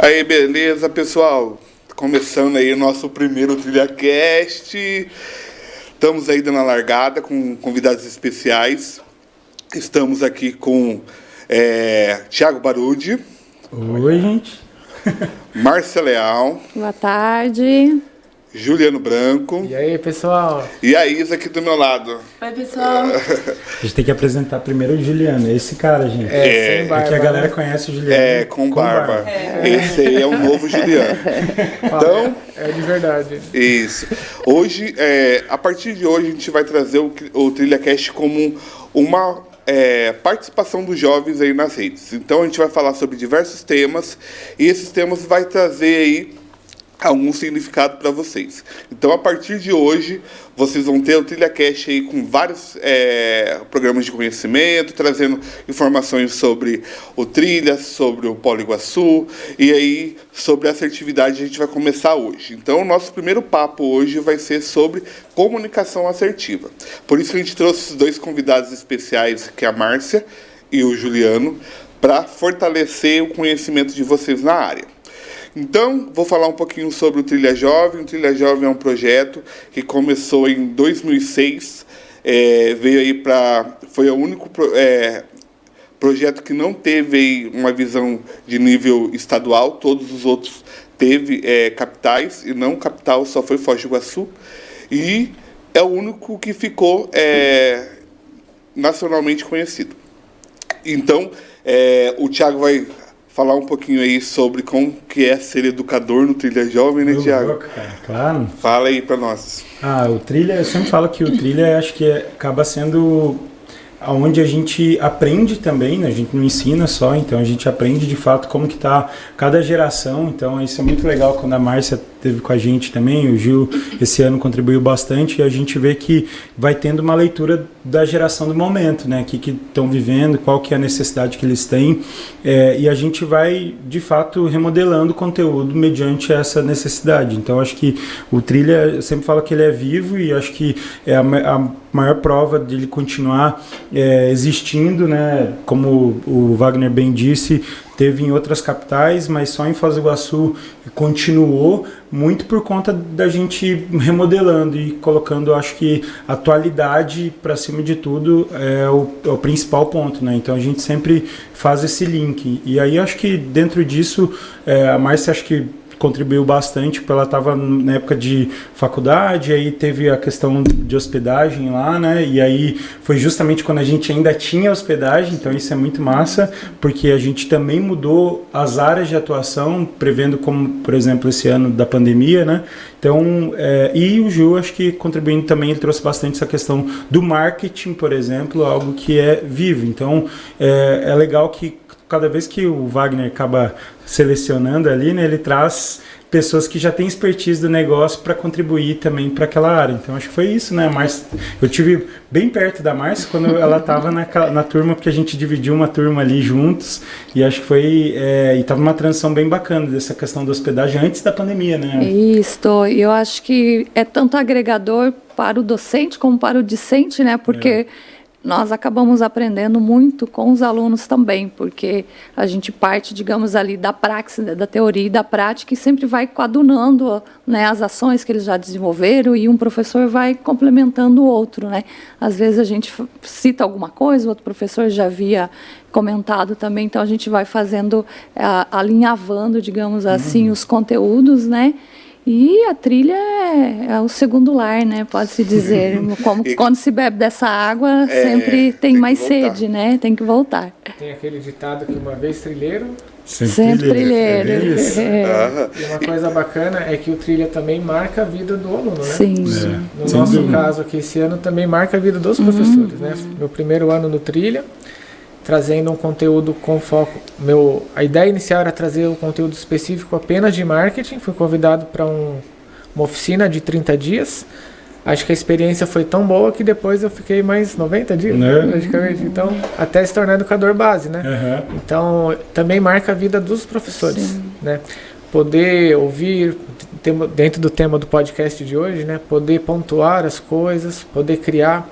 Aí, beleza, pessoal? Começando aí o nosso primeiro TrilhaCast. Estamos aí dando a largada com convidados especiais. Estamos aqui com Thiago Barudi. Oi, gente. Márcia Leal. Boa tarde. Juliano Branco. E aí, pessoal? E a Isa aqui do meu lado. Oi, pessoal. A gente tem que apresentar primeiro o Juliano, esse cara, gente. Sem barba. É que a galera conhece o Juliano. Com barba. Esse aí é o novo Juliano. Então, é de verdade. Isso. Hoje, a partir de hoje, a gente vai trazer o TrilhaCast como uma participação dos jovens aí nas redes. Então, a gente vai falar sobre diversos temas e esses temas vai trazer aí algum significado para vocês. Então, a partir de hoje, vocês vão ter o TrilhaCast aí com vários programas de conhecimento, trazendo informações sobre o Trilha, sobre o Polo Iguaçu, e aí sobre a assertividade a gente vai começar hoje. Então, o nosso primeiro papo hoje vai ser sobre comunicação assertiva. Por isso que a gente trouxe esses dois convidados especiais, que é a Márcia e o Juliano, para fortalecer o conhecimento de vocês na área. Então, vou falar um pouquinho sobre o Trilha Jovem. O Trilha Jovem é um projeto que começou em 2006, veio aí foi o único projeto que não teve aí uma visão de nível estadual, todos os outros teve capitais, e não capital, só foi Foz do Iguaçu, e é o único que ficou nacionalmente conhecido. Então, o Thiago vai falar um pouquinho aí sobre como que é ser educador no Trilha Jovem, né, Thiago? Claro. Fala aí pra nós. O Trilha, eu sempre falo que o Trilha, acho que acaba sendo onde a gente aprende também, né? A gente não ensina só, então a gente aprende de fato como que tá cada geração. Então isso é muito legal quando a Márcia esteve com a gente também, o Gil esse ano contribuiu bastante, e a gente vê que vai tendo uma leitura da geração do momento, né? O que estão vivendo, qual que é a necessidade que eles têm, e a gente vai de fato remodelando o conteúdo mediante essa necessidade. Então acho que o Trilha, eu sempre falo que ele é vivo, e acho que é a maior prova de ele continuar existindo, né? Como o Wagner bem disse, teve em outras capitais, mas só em Foz do Iguaçu continuou, muito por conta da gente remodelando e colocando, acho que, atualidade para cima de tudo é o principal ponto, né? Então a gente sempre faz esse link. E aí acho que dentro disso, a Márcia acho que contribuiu bastante, porque ela estava na época de faculdade, aí teve a questão de hospedagem lá, né? E aí foi justamente quando a gente ainda tinha hospedagem, então isso é muito massa, porque a gente também mudou as áreas de atuação, prevendo como, por exemplo, esse ano da pandemia, né? Então, e o Ju, acho que contribuindo também, ele trouxe bastante essa questão do marketing, por exemplo, algo que é vivo. Então, é legal que cada vez que o Wagner acaba selecionando ali, né, ele traz pessoas que já têm expertise do negócio para contribuir também para aquela área. Então acho que foi isso, né, Márcia? Eu tive bem perto da Márcia quando ela estava na turma, porque a gente dividiu uma turma ali juntos, e acho que foi e estava uma transição bem bacana dessa questão da hospedagem antes da pandemia, né? Isso, eu acho que é tanto agregador para o docente como para o discente, né, porque nós acabamos aprendendo muito com os alunos também, porque a gente parte, digamos, ali da praxis, da teoria e da prática, e sempre vai coadunando, né, as ações que eles já desenvolveram, e um professor vai complementando o outro, né? Às vezes a gente cita alguma coisa, o outro professor já havia comentado também, então a gente vai fazendo, alinhavando, digamos assim, os conteúdos, né? E a trilha é o segundo lar, né? Pode-se dizer. Quando se bebe dessa água, sempre tem mais sede, né? Tem que voltar. Tem aquele ditado que uma vez trilheiro, sempre trilheiro. E uma coisa bacana é que o trilha também marca a vida do aluno, né? Sim. No nosso caso aqui esse ano também marca a vida dos professores, né? Meu primeiro ano no trilha, trazendo um conteúdo com foco. A ideia inicial era trazer um conteúdo específico apenas de marketing. Fui convidado para uma oficina de 30 dias. Acho que a experiência foi tão boa que depois eu fiquei mais 90 dias, praticamente. Então, até se tornar educador base, né? Então, também marca a vida dos professores, né? Poder ouvir, dentro do tema do podcast de hoje, né? Poder pontuar as coisas, poder criar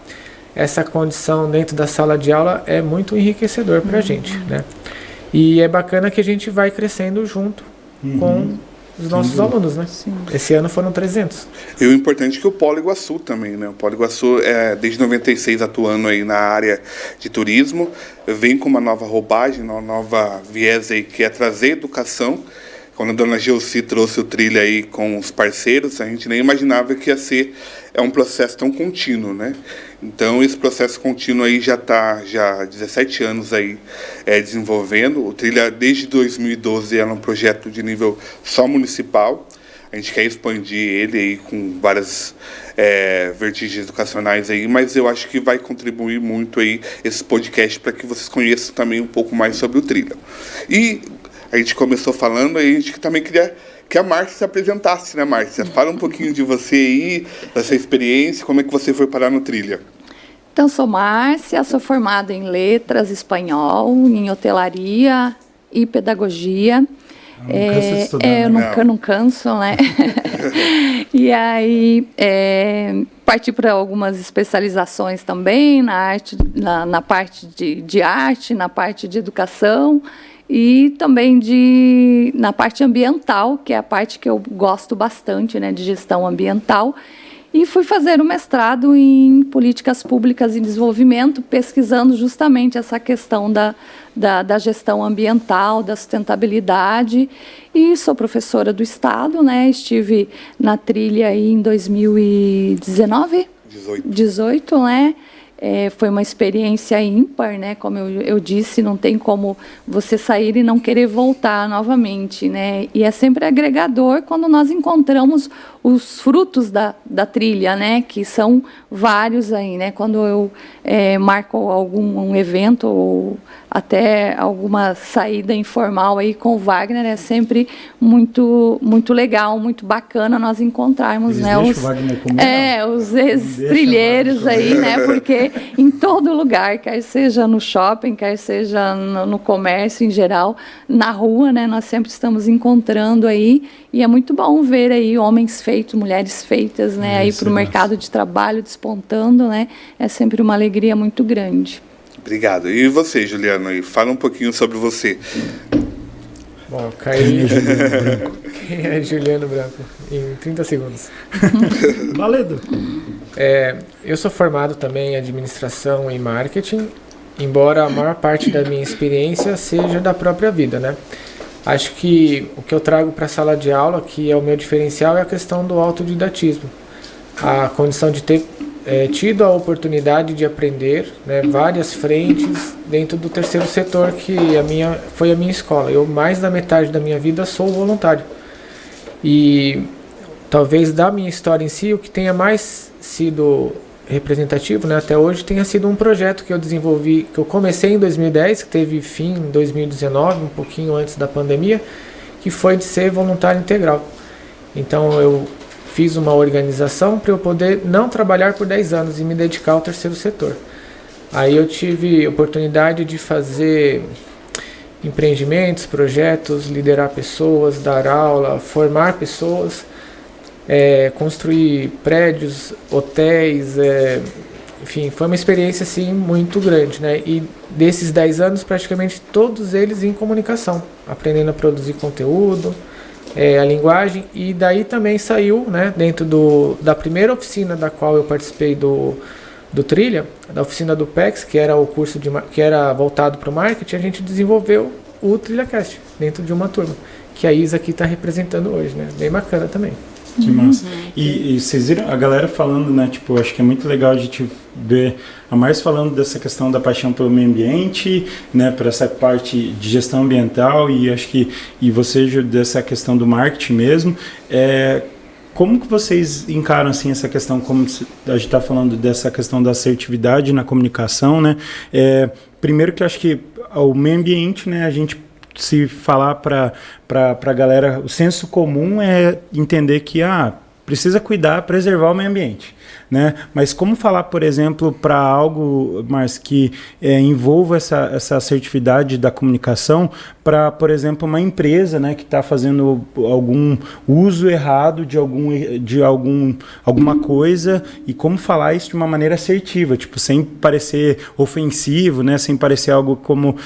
essa condição dentro da sala de aula é muito enriquecedor para a gente, né? E é bacana que a gente vai crescendo junto, com os nossos alunos, né? Sim. Esse ano foram 300. E o importante é que o Polo Iguaçu também, né? O Polo Iguaçu, desde 96, atuando aí na área de turismo, vem com uma nova roupagem, uma nova viés aí, que é trazer educação. Quando a dona Geuci trouxe o Trilha aí com os parceiros, a gente nem imaginava que ia ser um processo tão contínuo, né? Então, esse processo contínuo aí já está há 17 anos aí desenvolvendo. O Trilha, desde 2012, era um projeto de nível só municipal. A gente quer expandir ele aí com várias vertigens educacionais aí, mas eu acho que vai contribuir muito aí esse podcast para que vocês conheçam também um pouco mais sobre o Trilha. E a gente começou falando, aí a gente também queria que a Márcia se apresentasse, né, Márcia? Fala um pouquinho de você aí, da sua experiência, como é que você foi parar no Trilha. Então, sou Márcia, sou formada em letras, espanhol, em hotelaria e pedagogia. Não cansa de estudar, eu não canso, né? E aí, parti para algumas especializações também na arte, na parte de arte, na parte de educação e também na parte ambiental, que é a parte que eu gosto bastante, né, de gestão ambiental. E fui fazer o mestrado em políticas públicas e desenvolvimento, pesquisando justamente essa questão da gestão ambiental, da sustentabilidade. E sou professora do Estado, né? Estive na Trilha aí em 2019? 18, né? Foi uma experiência ímpar, né? Como eu disse, não tem como você sair e não querer voltar novamente, né? E é sempre agregador quando nós encontramos os frutos da trilha, né? Que são vários aí, né? Quando eu marco algum evento ou até alguma saída informal aí com o Wagner, é sempre muito, muito legal, muito bacana nós encontrarmos, né? Os ex-trilheiros aí, né? Porque em todo lugar, quer seja no shopping, quer seja no comércio em geral, na rua, né? Nós sempre estamos encontrando aí, e é muito bom ver aí homens feitos, mulheres feitas, né? Aí para o mercado de trabalho despontando, né? É sempre uma alegria muito grande. Obrigado. E você, Juliano, aí? Fala um pouquinho sobre você. Bom, quem é Juliano Branco? Em 30 segundos. Valendo. Eu sou formado também em administração e marketing, embora a maior parte da minha experiência seja da própria vida, né? Acho que o que eu trago para a sala de aula, que é o meu diferencial, é a questão do autodidatismo. A condição de ter tido a oportunidade de aprender, né, várias frentes dentro do terceiro setor, que foi a minha escola. Eu, mais da metade da minha vida, sou voluntário. E talvez da minha história em si, o que tenha mais sido representativo, né, até hoje, tenha sido um projeto que eu desenvolvi, que eu comecei em 2010, que teve fim em 2019, um pouquinho antes da pandemia, que foi de ser voluntário integral. Então eu fiz uma organização para eu poder não trabalhar por 10 anos e me dedicar ao terceiro setor. Aí eu tive oportunidade de fazer empreendimentos, projetos, liderar pessoas, dar aula, formar pessoas, construir prédios, hotéis, enfim, foi uma experiência assim muito grande, né? E desses 10 anos, praticamente todos eles em comunicação, aprendendo a produzir conteúdo, a linguagem, e daí também saiu, né, dentro da primeira oficina da qual eu participei do Trilha, da oficina do PEX, que era o curso que era voltado para o marketing, a gente desenvolveu o TrilhaCast dentro de uma turma, que a Isa aqui está representando hoje, né? Bem bacana também. Que massa. E vocês viram a galera falando, né? Tipo, acho que é muito legal a gente ver a Márcia falando dessa questão da paixão pelo meio ambiente, né? Por essa parte de gestão ambiental, e acho que você, Ju, dessa questão do marketing mesmo. Como que vocês encaram assim essa questão, como a gente está falando dessa questão da assertividade na comunicação, né? Primeiro que eu acho que o meio ambiente, né? A gente se falar para a galera, o senso comum é entender que precisa cuidar, preservar o meio ambiente. né? Mas como falar, por exemplo, para algo, Márcio, que envolva essa assertividade da comunicação para, por exemplo, uma empresa, né, que está fazendo algum uso errado de alguma coisa, e como falar isso de uma maneira assertiva, tipo, sem parecer ofensivo, né, sem parecer algo como,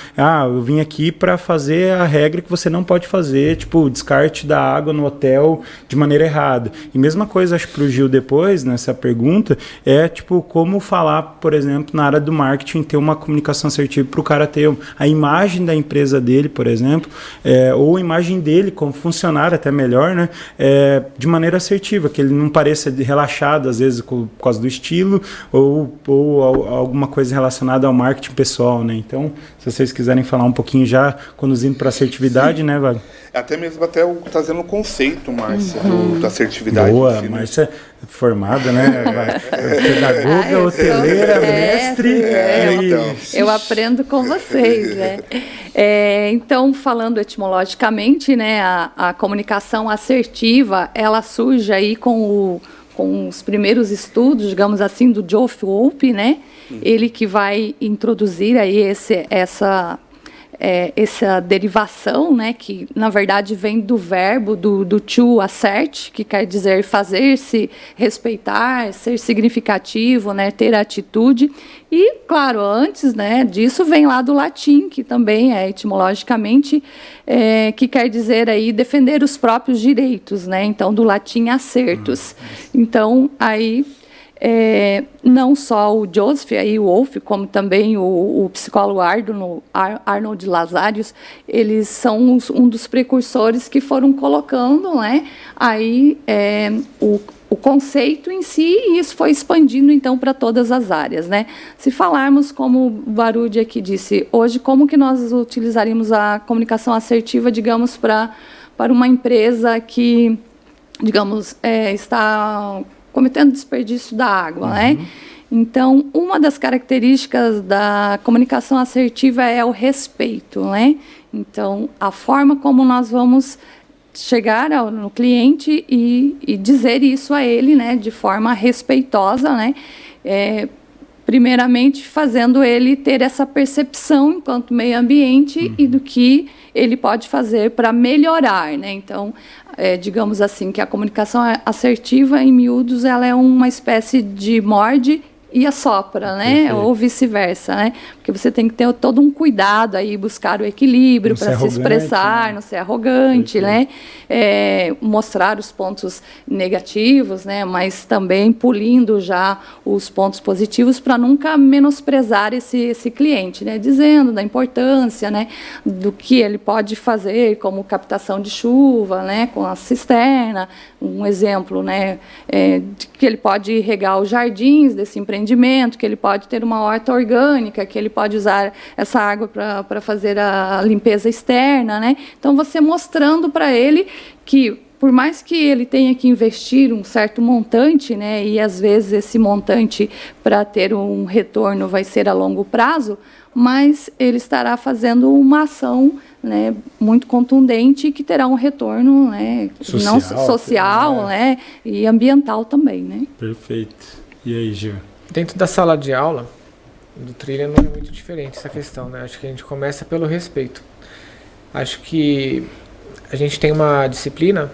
eu vim aqui para fazer a regra que você não pode fazer, tipo, descarte da água no hotel de maneira errada. E mesma coisa, acho, para o Gil depois, nessa pergunta, tipo, como falar, por exemplo, na área do marketing, ter uma comunicação assertiva para o cara ter a imagem da empresa dele, por exemplo, ou a imagem dele como funcionário, até melhor, né, de maneira assertiva, que ele não pareça relaxado, às vezes, por causa do estilo, ou alguma coisa relacionada ao marketing pessoal, né? Então, se vocês quiserem falar um pouquinho já, conduzindo para assertividade, né, Wagner? Até mesmo trazendo o conceito, Márcia, da assertividade. Boa, Márcia formada, né? Pedagoga, hoteleira, mestre. Então. Eu aprendo com vocês, né? Então, falando etimologicamente, né, a comunicação assertiva, ela surge aí com os primeiros estudos, digamos assim, do Geoff Wolfe, né? Ele que vai introduzir aí essa derivação, né, que na verdade vem do verbo do to assert, que quer dizer fazer-se respeitar, ser significativo, né, ter atitude. E, claro, antes, né, disso vem lá do latim, que também é etimologicamente, que quer dizer aí defender os próprios direitos, né, então do latim assertus. Então, aí não só o Joseph aí, o Wolfe, como também o psicólogo Arnold Lazarius, eles são um dos precursores que foram colocando, né, aí o conceito em si, e isso foi expandindo então para todas as áreas, né? Se falarmos, como o Baruch aqui disse, hoje como que nós utilizaríamos a comunicação assertiva, digamos, para uma empresa que, digamos, está cometendo desperdício da água, né? Então, uma das características da comunicação assertiva é o respeito, né? Então, a forma como nós vamos chegar no cliente e dizer isso a ele, né, de forma respeitosa, né? Primeiramente, fazendo ele ter essa percepção enquanto meio ambiente e do que ele pode fazer para melhorar, né? Então, digamos assim, que a comunicação assertiva, em miúdos, ela é uma espécie de morde e assopra, né? Perfeito. Ou vice-versa, né? Porque você tem que ter todo um cuidado aí, buscar o equilíbrio para se expressar, não ser arrogante, né? Mostrar os pontos negativos, né? Mas também polindo já os pontos positivos para nunca menosprezar esse cliente, né? Dizendo da importância, né? Do que ele pode fazer, como captação de chuva, né? Com a cisterna, um exemplo, né? De que ele pode regar os jardins desse empreendimento, que ele pode ter uma horta orgânica, que ele pode usar essa água para fazer a limpeza externa, né? Então, você mostrando para ele que, por mais que ele tenha que investir um certo montante, né, e às vezes esse montante para ter um retorno vai ser a longo prazo, mas ele estará fazendo uma ação, né, muito contundente, que terá um retorno, né, social, né, e ambiental também, né? Perfeito. E aí, Gil? Dentro da sala de aula do Trilha não é muito diferente essa questão, né? Acho que a gente começa pelo respeito. Acho que a gente tem uma disciplina,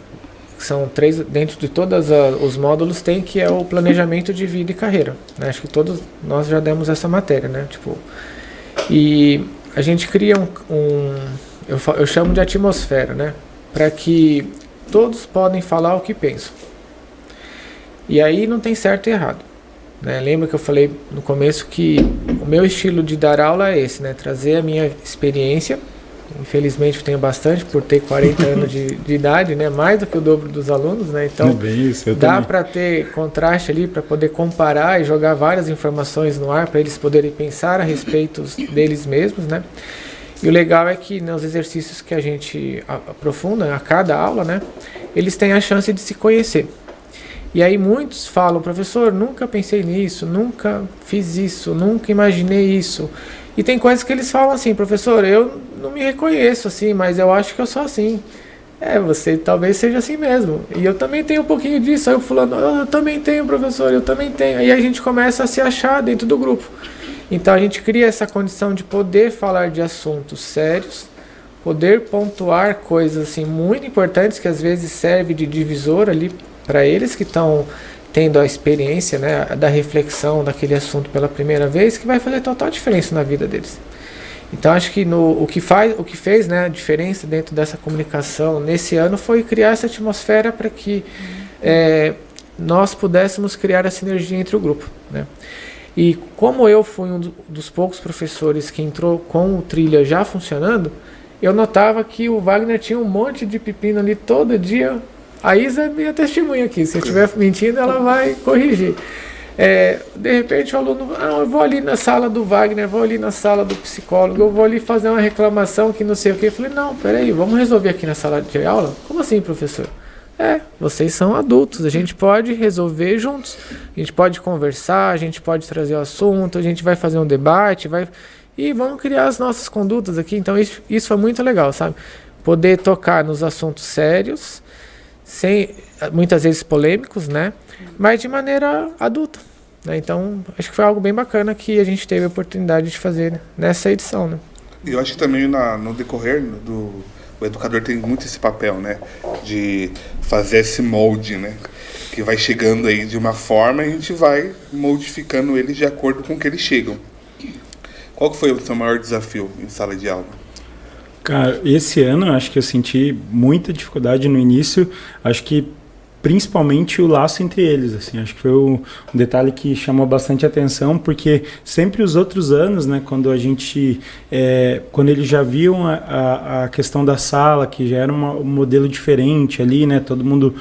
que são 3, dentro de todos os módulos tem, que é o planejamento de vida e carreira, né? Acho que todos nós já demos essa matéria, né? Tipo, e a gente cria eu chamo de atmosfera, né? Para que todos podem falar o que pensam. E aí não tem certo e errado, né? Lembra que eu falei no começo que o meu estilo de dar aula é esse, né? Trazer a minha experiência. Infelizmente eu tenho bastante, por ter 40 anos de idade, né? Mais do que o dobro dos alunos, né? Então dá para ter contraste ali, para poder comparar e jogar várias informações no ar, para eles poderem pensar a respeito deles mesmos, né? E o legal é que nos exercícios que a gente aprofunda a cada aula, né? Eles têm a chance de se conhecer. E aí muitos falam, professor, nunca pensei nisso, nunca fiz isso, nunca imaginei isso. E tem coisas que eles falam assim, professor, eu não me reconheço assim, mas eu acho que eu sou assim. você talvez seja assim mesmo. E eu também tenho um pouquinho disso. Aí o fulano, eu também tenho, professor, eu também tenho. Aí a gente começa a se achar dentro do grupo. Então a gente cria essa condição de poder falar de assuntos sérios, poder pontuar coisas assim muito importantes que às vezes serve de divisor ali para eles que estão tendo a experiência, né, da reflexão daquele assunto pela primeira vez, que vai fazer total diferença na vida deles. Então acho que o que fez, né, a diferença dentro dessa comunicação nesse ano foi criar essa atmosfera para que nós pudéssemos criar a sinergia entre o grupo, né? E como eu fui um dos poucos professores que entrou com o Trilha já funcionando, eu notava que o Wagner tinha um monte de pepino ali todo dia. A Isa é minha testemunha aqui, se eu estiver mentindo ela vai corrigir. De repente o aluno, eu vou ali na sala do Wagner, vou ali na sala do psicólogo, eu vou ali fazer uma reclamação que não sei o que. Eu falei, não, peraí, vamos resolver aqui na sala de aula? Como assim, professor? Vocês são adultos, a gente pode resolver juntos, a gente pode conversar, a gente pode trazer o assunto, a gente vai fazer um debate, e vamos criar as nossas condutas aqui. Então isso foi muito legal, sabe? Poder tocar nos assuntos sérios, muitas vezes polêmicos, né? Mas de maneira adulta, né? Então acho que foi algo bem bacana que a gente teve a oportunidade de fazer nessa edição, né? Eu acho que também no decorrer o educador tem muito esse papel, né, de fazer esse molde, né, que vai chegando aí de uma forma e a gente vai modificando eles de acordo com o que eles chegam. Qual que foi o seu maior desafio em sala de aula? Cara, esse ano eu acho que eu senti muita dificuldade no início, acho que principalmente o laço entre eles, assim, acho que foi um detalhe que chamou bastante atenção, porque sempre os outros anos, né, quando eles já viam a questão da sala, que já era um modelo diferente ali, né, todo mundo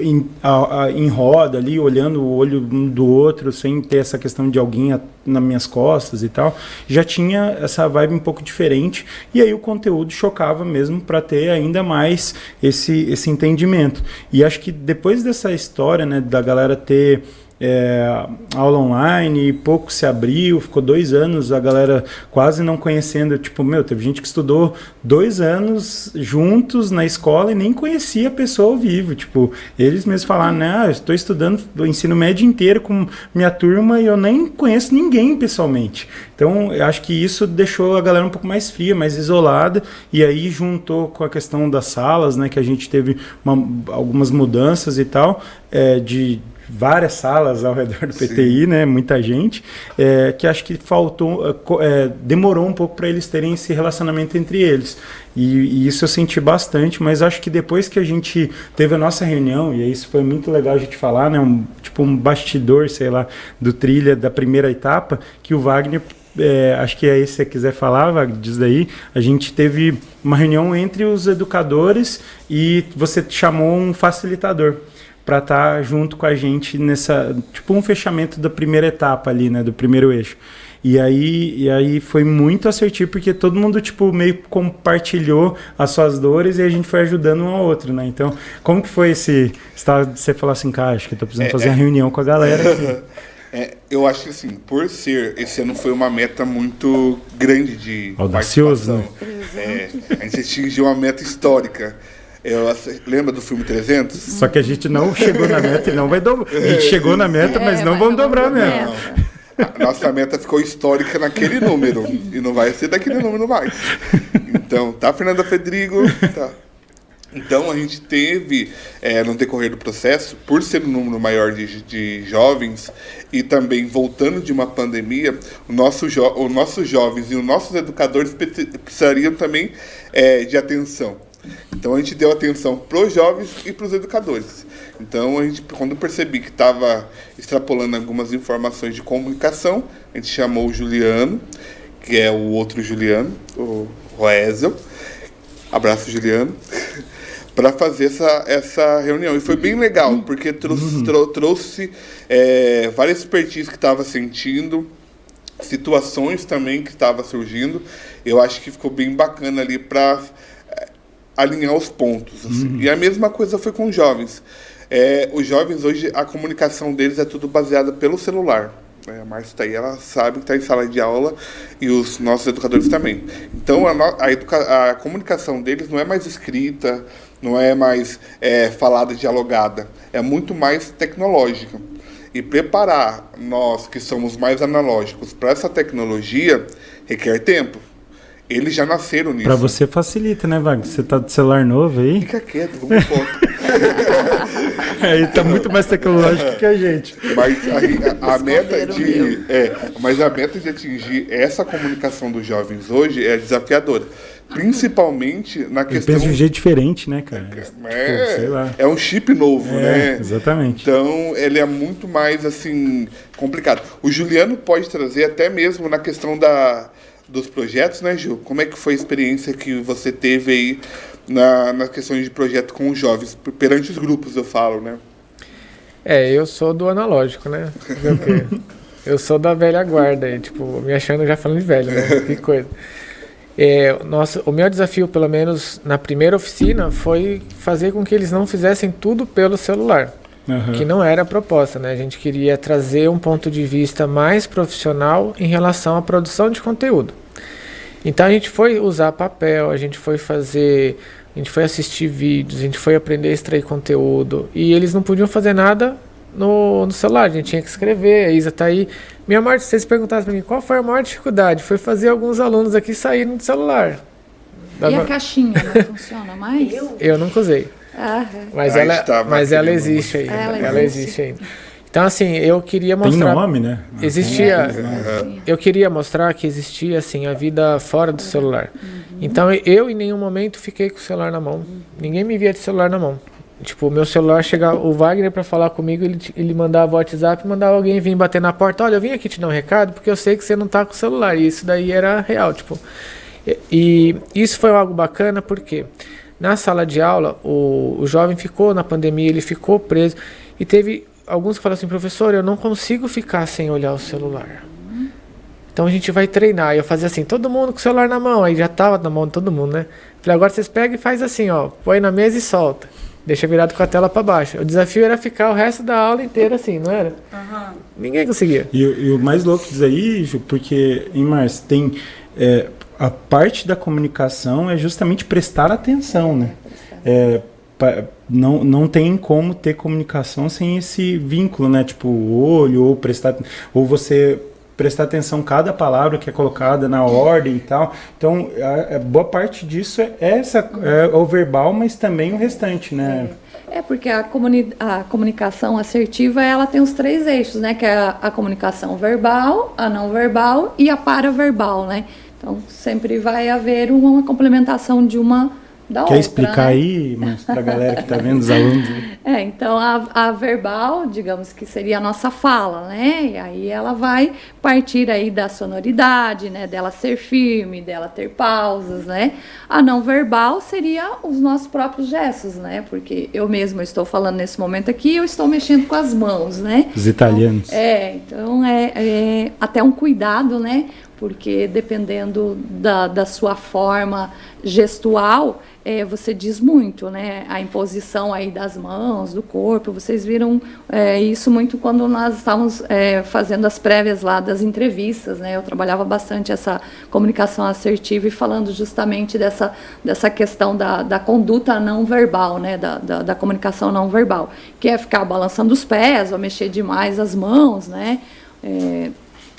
em roda ali, olhando o olho um do outro, sem ter essa questão de alguém nas minhas costas e tal, já tinha essa vibe um pouco diferente, e aí o conteúdo chocava mesmo para ter ainda mais esse entendimento. E acho que depois dessa história, né, da galera ter aula online, e pouco se abriu, ficou 2 anos a galera quase não conhecendo, teve gente que estudou 2 anos juntos na escola e nem conhecia a pessoa ao vivo, eles mesmos falaram, né, eu estou estudando o ensino médio inteiro com minha turma e eu nem conheço ninguém pessoalmente. Então, eu acho que isso deixou a galera um pouco mais fria, mais isolada, e aí juntou com a questão das salas, né, que a gente teve algumas mudanças e tal, de várias salas ao redor do PTI, sim, né, muita gente, que acho que demorou um pouco para eles terem esse relacionamento entre eles, e isso eu senti bastante, mas acho que depois que a gente teve a nossa reunião, e isso foi muito legal a gente falar, né, um bastidor, sei lá, do Trilha da primeira etapa, que o Wagner, acho que aí se você quiser falar, Wagner, diz daí, a gente teve uma reunião entre os educadores e você chamou um facilitador para estar junto com a gente nessa, um fechamento da primeira etapa ali, né, do primeiro eixo. E aí foi muito assertivo, porque todo mundo, meio compartilhou as suas dores e a gente foi ajudando um ao outro, né? Então, como que foi você falou assim, cara, acho que eu tô precisando fazer uma reunião com a galera aqui. Eu acho que, assim, por ser, esse ano foi uma meta muito grande de audacioso, né? A gente atingiu uma meta histórica. Lembra do filme 300? Só que a gente não chegou na meta e não vai dobrar. A gente chegou na meta, mas não vamos dobrar a meta. A nossa meta ficou histórica naquele número e não vai ser daquele número mais. Então, tá, Fernanda Fedrigo? Tá. Então, a gente teve, no decorrer do processo, por ser um número maior de jovens e também voltando de uma pandemia, os nossos jovens e os nossos educadores precisariam também de atenção. Então a gente deu atenção para os jovens e para os educadores. Então a gente, quando eu percebi que estava extrapolando algumas informações de comunicação, a gente chamou o Juliano, que é o outro Juliano, o Roesel, abraço Juliano, para fazer essa reunião. E foi bem legal, porque trouxe várias expertises que estava sentindo, situações também que estava surgindo. Eu acho que ficou bem bacana ali para alinhar os pontos. Assim. E a mesma coisa foi com os jovens. Os jovens hoje, a comunicação deles é tudo baseada pelo celular. A Márcia está aí, ela sabe que está em sala de aula e os nossos educadores também. Então, a comunicação deles não é mais escrita, não é mais falada, dialogada, é muito mais tecnológica. E preparar nós, que somos mais analógicos, para essa tecnologia, requer tempo. Eles já nasceram nisso. Para você facilita, né, Wagner? Você tá de celular novo aí? Fica quieto, vamos foto. Ele tá muito mais tecnológico que a gente. Mas a meta de atingir essa comunicação dos jovens hoje é desafiadora. Principalmente na questão... Ele pensa de um jeito diferente, né, cara? Sei lá. É um chip novo, né? Exatamente. Então, ele é muito mais, assim, complicado. O Juliano pode trazer até mesmo na questão dos projetos, né, Gil? Como é que foi a experiência que você teve aí na questão de projeto com os jovens, perante os grupos, eu falo, né? Eu sou do analógico, né? Eu sou da velha guarda, me achando já falando de velho, né? Que coisa. O meu desafio, pelo menos na primeira oficina, foi fazer com que eles não fizessem tudo pelo celular, que não era a proposta, né? A gente queria trazer um ponto de vista mais profissional em relação à produção de conteúdo. Então a gente foi usar papel, a gente foi assistir vídeos, a gente foi aprender a extrair conteúdo, e eles não podiam fazer nada no celular, a gente tinha que escrever. A Isa tá aí. Minha maior, se vocês perguntassem para mim qual foi a maior dificuldade, foi fazer alguns alunos aqui saírem do celular. E a caixinha não funciona mais? Eu nunca usei. Mas ela existe ainda. Ela existe ainda. Então, assim, eu queria mostrar... Tem nome, né? Eu queria mostrar que existia, assim, a vida fora do celular. Então, eu em nenhum momento fiquei com o celular na mão. Ninguém me via de celular na mão. O meu celular chegava, o Wagner para falar comigo, ele mandava o WhatsApp, mandava alguém vir bater na porta, olha, eu vim aqui te dar um recado, porque eu sei que você não tá com o celular, e isso daí era real, e isso foi algo bacana, porque na sala de aula, o jovem ficou na pandemia, ele ficou preso, e teve alguns que falaram assim, professor, eu não consigo ficar sem olhar o celular. Então a gente vai treinar. Eu fazia assim, todo mundo com o celular na mão, aí já tava na mão de todo mundo, né? Falei, agora vocês pegam e faz assim, ó, põe na mesa e solta. Deixa virado com a tela para baixo. O desafio era ficar o resto da aula inteira assim, não era? Ninguém conseguia. E o mais louco disso aí, Ju, porque em Márcio tem a parte da comunicação é justamente prestar atenção, né? Não tem como ter comunicação sem esse vínculo, né? Tipo, o olho, ou você prestar atenção em cada palavra que é colocada na ordem e tal. Então, boa parte disso é o verbal, mas também o restante, né? Porque a comunicação assertiva, ela tem os 3 eixos, né? Que é a comunicação verbal, a não verbal e a paraverbal, né? Então, sempre vai haver uma complementação de uma da outra. Quer explicar, né? Aí, mas para a galera que está vendo, os alunos? Então a verbal, digamos que seria a nossa fala, né? E aí ela vai partir aí da sonoridade, né? Dela ser firme, dela ter pausas, né? A não verbal seria os nossos próprios gestos, né? Porque eu mesma estou falando nesse momento aqui, eu estou mexendo com as mãos, né? Os italianos. Então é até um cuidado, né? Porque dependendo da sua forma gestual, você diz muito, né? A imposição aí das mãos, do corpo, vocês viram isso muito quando nós estávamos fazendo as prévias lá das entrevistas, né? Eu trabalhava bastante essa comunicação assertiva e falando justamente dessa questão da conduta não verbal, né? Da comunicação não verbal, que é ficar balançando os pés ou mexer demais as mãos, né?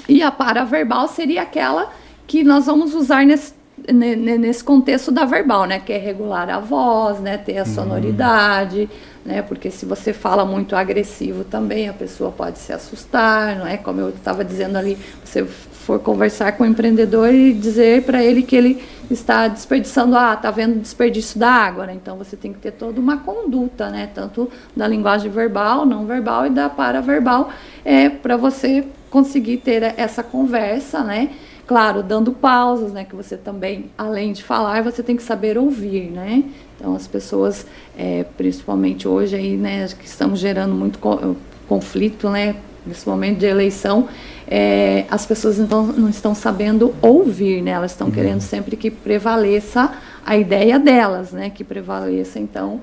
E a paraverbal seria aquela que nós vamos usar nesse contexto da verbal, né? Que é regular a voz, né? Ter a sonoridade, né? Porque se você fala muito agressivo também, a pessoa pode se assustar, não é? Como eu estava dizendo ali, você for conversar com o empreendedor e dizer para ele que ele está desperdiçando, está vendo desperdício da água, né? Então você tem que ter toda uma conduta, né? Tanto da linguagem verbal, não verbal e da paraverbal, para você conseguir ter essa conversa, né? Claro, dando pausas, né? Que você também, além de falar, você tem que saber ouvir, né? Então as pessoas, principalmente hoje aí, né? Que estamos gerando muito conflito, né? nesse momento de eleição, as pessoas não estão sabendo ouvir, né? Elas estão querendo sempre que prevaleça a ideia delas, né? Que prevaleça, então,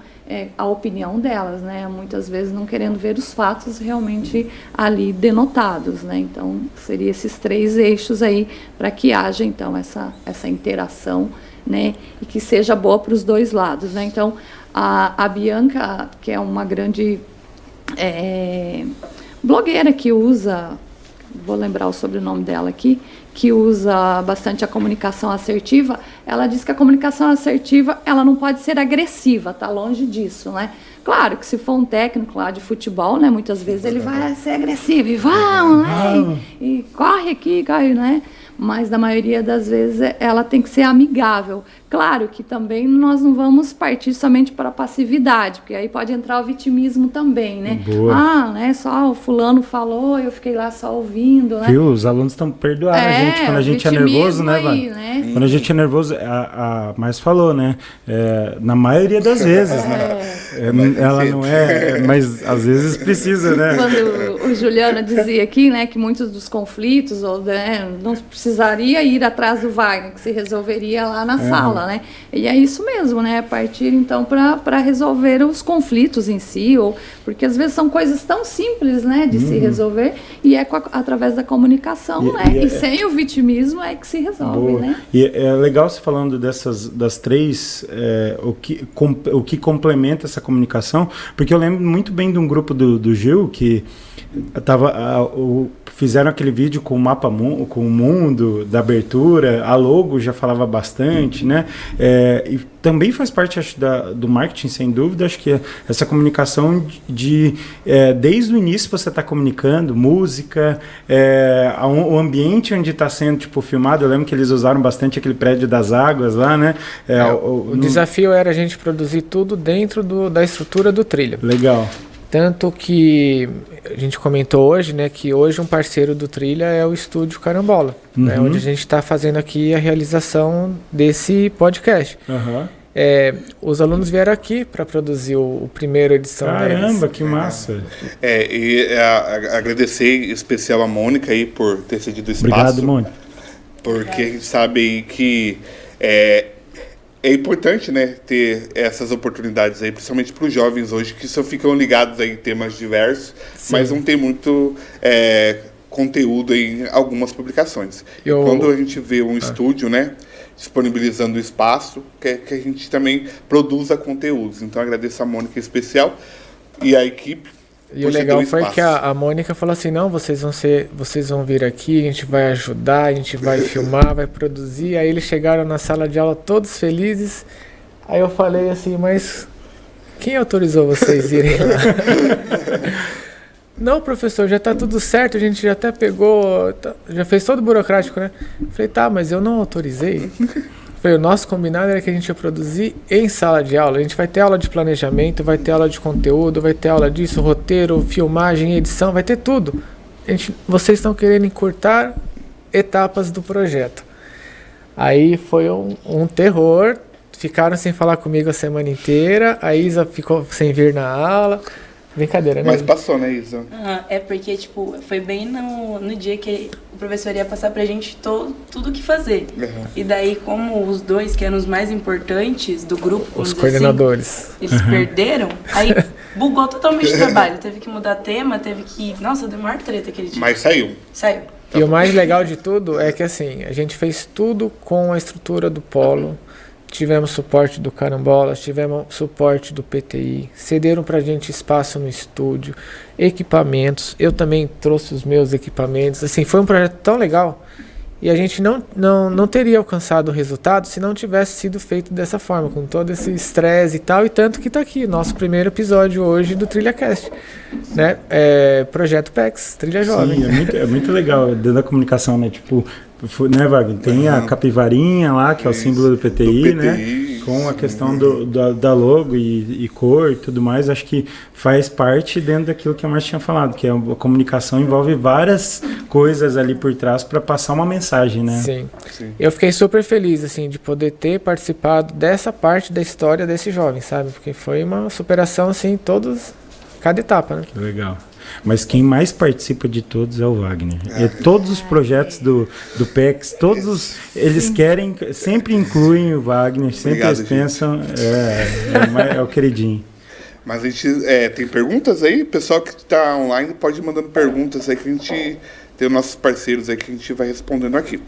a opinião delas, né? Muitas vezes não querendo ver os fatos realmente ali denotados, né? Então, seria esses 3 eixos aí para que haja, então, essa interação, né? E que seja boa para os 2 lados, né? Então, a Bianca, que é uma grande blogueira que usa, vou lembrar o sobrenome dela aqui, que usa bastante a comunicação assertiva, ela diz que a comunicação assertiva ela não pode ser agressiva, tá longe disso, né? Claro que se for um técnico lá de futebol, né, muitas vezes ele vai ser agressivo e vamos, né? E corre aqui, corre, né? Mas na maioria das vezes ela tem que ser amigável. Claro que também nós não vamos partir somente para a passividade, porque aí pode entrar o vitimismo também, né? Boa. Né? Só o fulano falou, eu fiquei lá só ouvindo, né? Viu? Os alunos estão perdoando a gente quando a gente é nervoso, né, Wagner? Né? Quando a gente é nervoso, a Mais falou, né? Na maioria das vezes, né? Ela não mas às vezes precisa, né? Quando o Juliano dizia aqui, né, que muitos dos conflitos, não precisaria ir atrás do Wagner, que se resolveria lá na sala, né? E é isso mesmo, né? Partir, então, para resolver os conflitos em si, porque às vezes são coisas tão simples, né, de se resolver, e através da comunicação, né? E sem o vitimismo é que se resolve, né? E é legal você falando das 3, o que complementa essa comunicação, porque eu lembro muito bem de um grupo do Gil que fizeram aquele vídeo com o mapa com o mundo da abertura, a logo já falava bastante, né? E também faz parte, acho, do marketing, sem dúvida. Acho que essa comunicação desde o início você está comunicando música, o ambiente onde está sendo filmado. Eu lembro que eles usaram bastante aquele prédio das águas lá, né? O desafio era a gente produzir tudo dentro da estrutura do Trilha. Legal. Tanto que a gente comentou hoje, né, que hoje um parceiro do Trilha é o Estúdio Carambola, né, onde a gente está fazendo aqui a realização desse podcast. Os alunos vieram aqui para produzir o primeira edição deles. Caramba, que massa! Agradecer em especial a Mônica aí por ter cedido o espaço. Obrigado, Mônica. Porque a gente sabe aí que é importante, né, ter essas oportunidades aí, principalmente para os jovens hoje, que só ficam ligados aí em temas diversos, mas não tem muito conteúdo em algumas publicações. Quando a gente vê um estúdio, né, disponibilizando o espaço, que a gente também produza conteúdos. Então, agradeço a Mônica em especial e a equipe. E o legal foi que a Mônica falou assim, não, vocês vão vir aqui, a gente vai ajudar, a gente vai filmar, vai produzir. Aí eles chegaram na sala de aula todos felizes. Aí eu falei assim, mas quem autorizou vocês irem lá? Não, professor, já está tudo certo, a gente já até pegou, já fez todo o burocrático, né? Eu falei, tá, mas eu não autorizei. O nosso combinado era que a gente ia produzir em sala de aula. A gente vai ter aula de planejamento, vai ter aula de conteúdo, vai ter aula disso, roteiro, filmagem, edição, vai ter tudo. Vocês estão querendo encurtar etapas do projeto. Aí foi um terror, ficaram sem falar comigo a semana inteira, a Isa ficou sem vir na aula. Brincadeira, né? Mas passou, né, Isa? É porque, foi bem no dia que o professor ia passar pra gente tudo o que fazer. E daí, como os 2, que eram os mais importantes do grupo, os coordenadores, assim, eles perderam, aí bugou totalmente o trabalho. Teve que mudar tema, Nossa, deu maior treta aquele dia. Mas saiu. Saiu. E o mais legal de tudo é que, assim, a gente fez tudo com a estrutura do Polo. Tivemos suporte do Carambola, tivemos suporte do PTI, cederam pra gente espaço no estúdio, equipamentos, eu também trouxe os meus equipamentos, assim, foi um projeto tão legal e a gente não teria alcançado o resultado se não tivesse sido feito dessa forma, com todo esse estresse e tal, e tanto que tá aqui, nosso primeiro episódio hoje do TrilhaCast, né, Projeto PEX, Trilha Jovem. Sim, é muito legal, dentro da comunicação, né, né, Wagner? Tem a capivarinha lá, que é o símbolo do PTI, né? Com a questão da logo e cor e tudo mais, acho que faz parte dentro daquilo que a Márcia tinha falado, que a comunicação envolve várias coisas ali por trás para passar uma mensagem, né? Sim. Eu fiquei super feliz, assim, de poder ter participado dessa parte da história desse jovem, sabe? Porque foi uma superação, assim, cada etapa, né? Que legal. mas quem mais participa de todos é o Wagner. E todos os projetos do PEX, eles querem, sempre incluem o Wagner, sempre Obrigado, eles pensam, é o queridinho. Mas a gente tem perguntas aí? O pessoal que está online pode ir mandando perguntas aí que a gente tem os nossos parceiros aí que a gente vai respondendo aqui.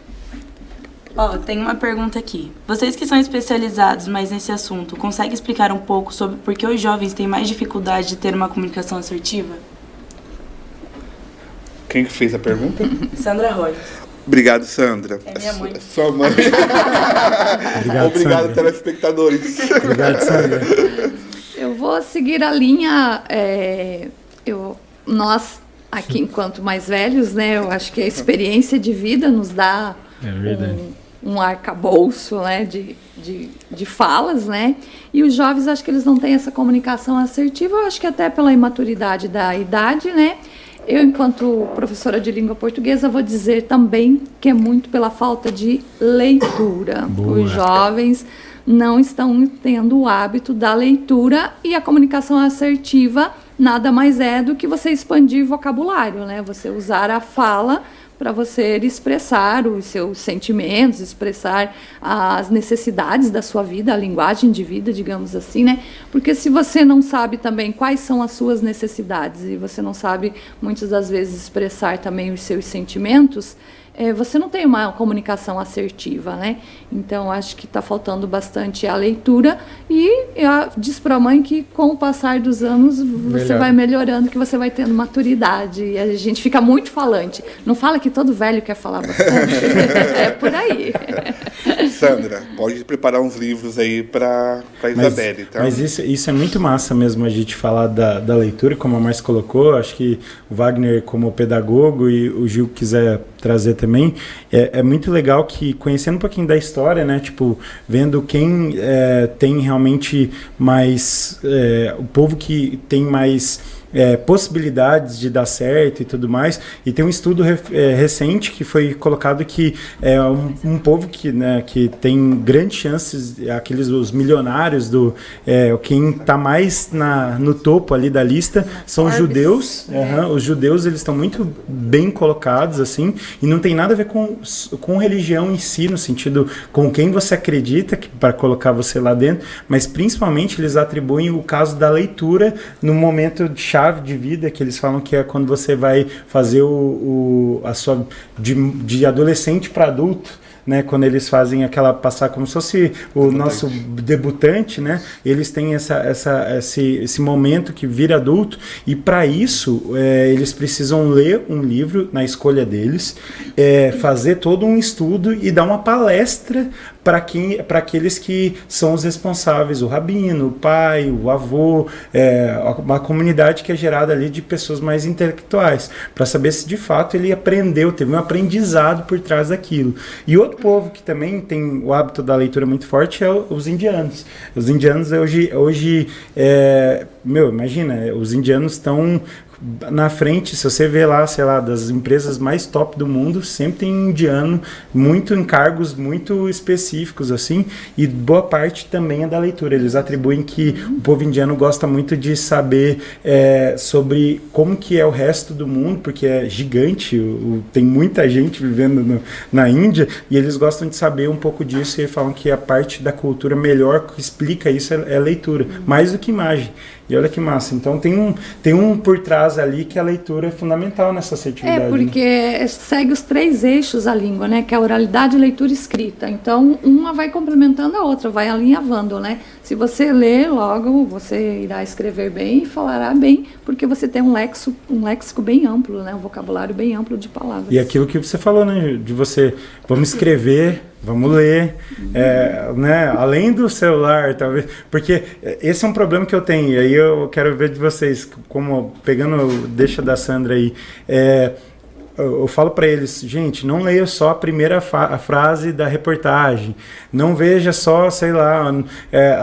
Tem uma pergunta aqui. Vocês que são especializados mais nesse assunto, conseguem explicar um pouco sobre por que os jovens têm mais dificuldade de ter uma comunicação assertiva? Quem que fez a pergunta? Sandra Roy. Obrigado, Sandra. É minha mãe. Sua mãe. Obrigado, Sandra. telespectadores. Obrigado, Sandra. Eu vou seguir a linha. Nós, aqui, enquanto mais velhos, né, eu acho que a experiência de vida nos dá um arcabouço, né, de falas, né? E os jovens, acho que eles não têm essa comunicação assertiva, eu acho que até pela imaturidade da idade, né? Eu, enquanto professora de língua portuguesa, vou dizer também que é muito pela falta de leitura. Boa. Os jovens não estão tendo o hábito da leitura, e a comunicação assertiva nada mais é do que você expandir vocabulário, né? Você usar a fala para você expressar os seus sentimentos, expressar as necessidades da sua vida, a linguagem de vida, digamos assim, né? Porque se você não sabe também quais são as suas necessidades e você não sabe, muitas das vezes, expressar também os seus sentimentos, você não tem uma comunicação assertiva, né? Então, acho que está faltando bastante a leitura, e eu disse para a mãe que, com o passar dos anos, você vai melhorando, que você vai tendo maturidade, e a gente fica muito falante. Não fala que todo velho quer falar bastante. É por aí. Sandra, pode preparar uns livros aí para Isabelle, tá? Mas isso é muito massa mesmo, a gente falar da leitura, como a Márcia colocou. Acho que o Wagner, como pedagogo, e o Gil quiser trazer também, é muito legal que, conhecendo um pouquinho da história, né, tipo, vendo quem tem realmente mais, o povo que tem mais possibilidades de dar certo e tudo mais, e tem um estudo recente que foi colocado que é um povo que tem grandes chances, os milionários, quem está mais no topo ali da lista são os judeus. Os judeus, eles estão muito bem colocados, assim, e não tem nada a ver com religião em si, no sentido com quem você acredita, para colocar você lá dentro, mas principalmente eles atribuem o caso da leitura no momento de chave de vida, que eles falam que é quando você vai fazer a sua de adolescente para adulto, né, quando eles fazem aquela passar como se fosse o nosso debutante, né, eles têm esse momento que vira adulto, e para isso eles precisam ler um livro na escolha deles, fazer todo um estudo e dar uma palestra para aqueles que são os responsáveis, o rabino, o pai, o avô, uma comunidade que é gerada ali de pessoas mais intelectuais, para saber se de fato ele teve um aprendizado por trás daquilo. E outro povo que também tem o hábito da leitura muito forte é os indianos. Os indianos hoje imagina, os indianos estão na frente. Se você vê lá, sei lá, das empresas mais top do mundo, sempre tem um indiano, muito em cargos muito específicos, assim, e boa parte também é da leitura. Eles atribuem que o povo indiano gosta muito de saber sobre como que é o resto do mundo, porque é gigante, tem muita gente vivendo na Índia, e eles gostam de saber um pouco disso, e falam que a parte da cultura melhor que explica isso é leitura, mais do que imagem. E olha que massa. Então tem um por trás ali que a leitura é fundamental nessa assertividade. Porque segue os 3 eixos a língua, né? Que é a oralidade, leitura e escrita. Então, uma vai complementando a outra, vai alinhavando, né? Se você ler, logo você irá escrever bem e falará bem, porque você tem um léxico bem amplo, né? Um vocabulário bem amplo de palavras. E aquilo que você falou, né? De você, vamos escrever, vamos ler, né? Além do celular, talvez, porque esse é um problema que eu tenho, e aí eu quero ver de vocês, como pegando deixa da Sandra aí, eu falo para eles, gente, não leia só a primeira frase da reportagem, não veja só, sei lá,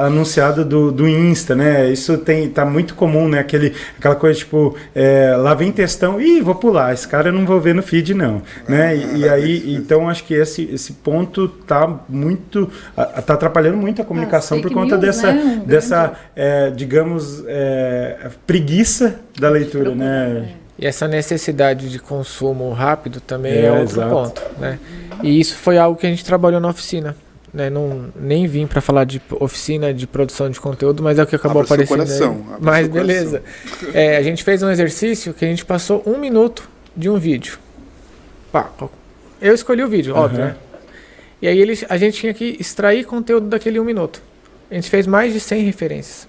anunciado do Insta, né? Isso tá muito comum, né? Aquela coisa tipo, lá vem textão, vou pular, esse cara eu não vou ver no feed não, né? E aí, então acho que esse ponto tá atrapalhando muito a comunicação por conta news, dessa digamos, preguiça da leitura, né? E essa necessidade de consumo rápido também é outro ponto, né? E isso foi algo que a gente trabalhou na oficina, né? Nem vim para falar de oficina de produção de conteúdo, mas é o que acabou aparecendo. Mas beleza. A gente fez um exercício que a gente passou 1 minuto de um vídeo. Eu escolhi o vídeo, óbvio, né? E aí a gente tinha que extrair conteúdo daquele 1 minuto. A gente fez mais de 100 referências.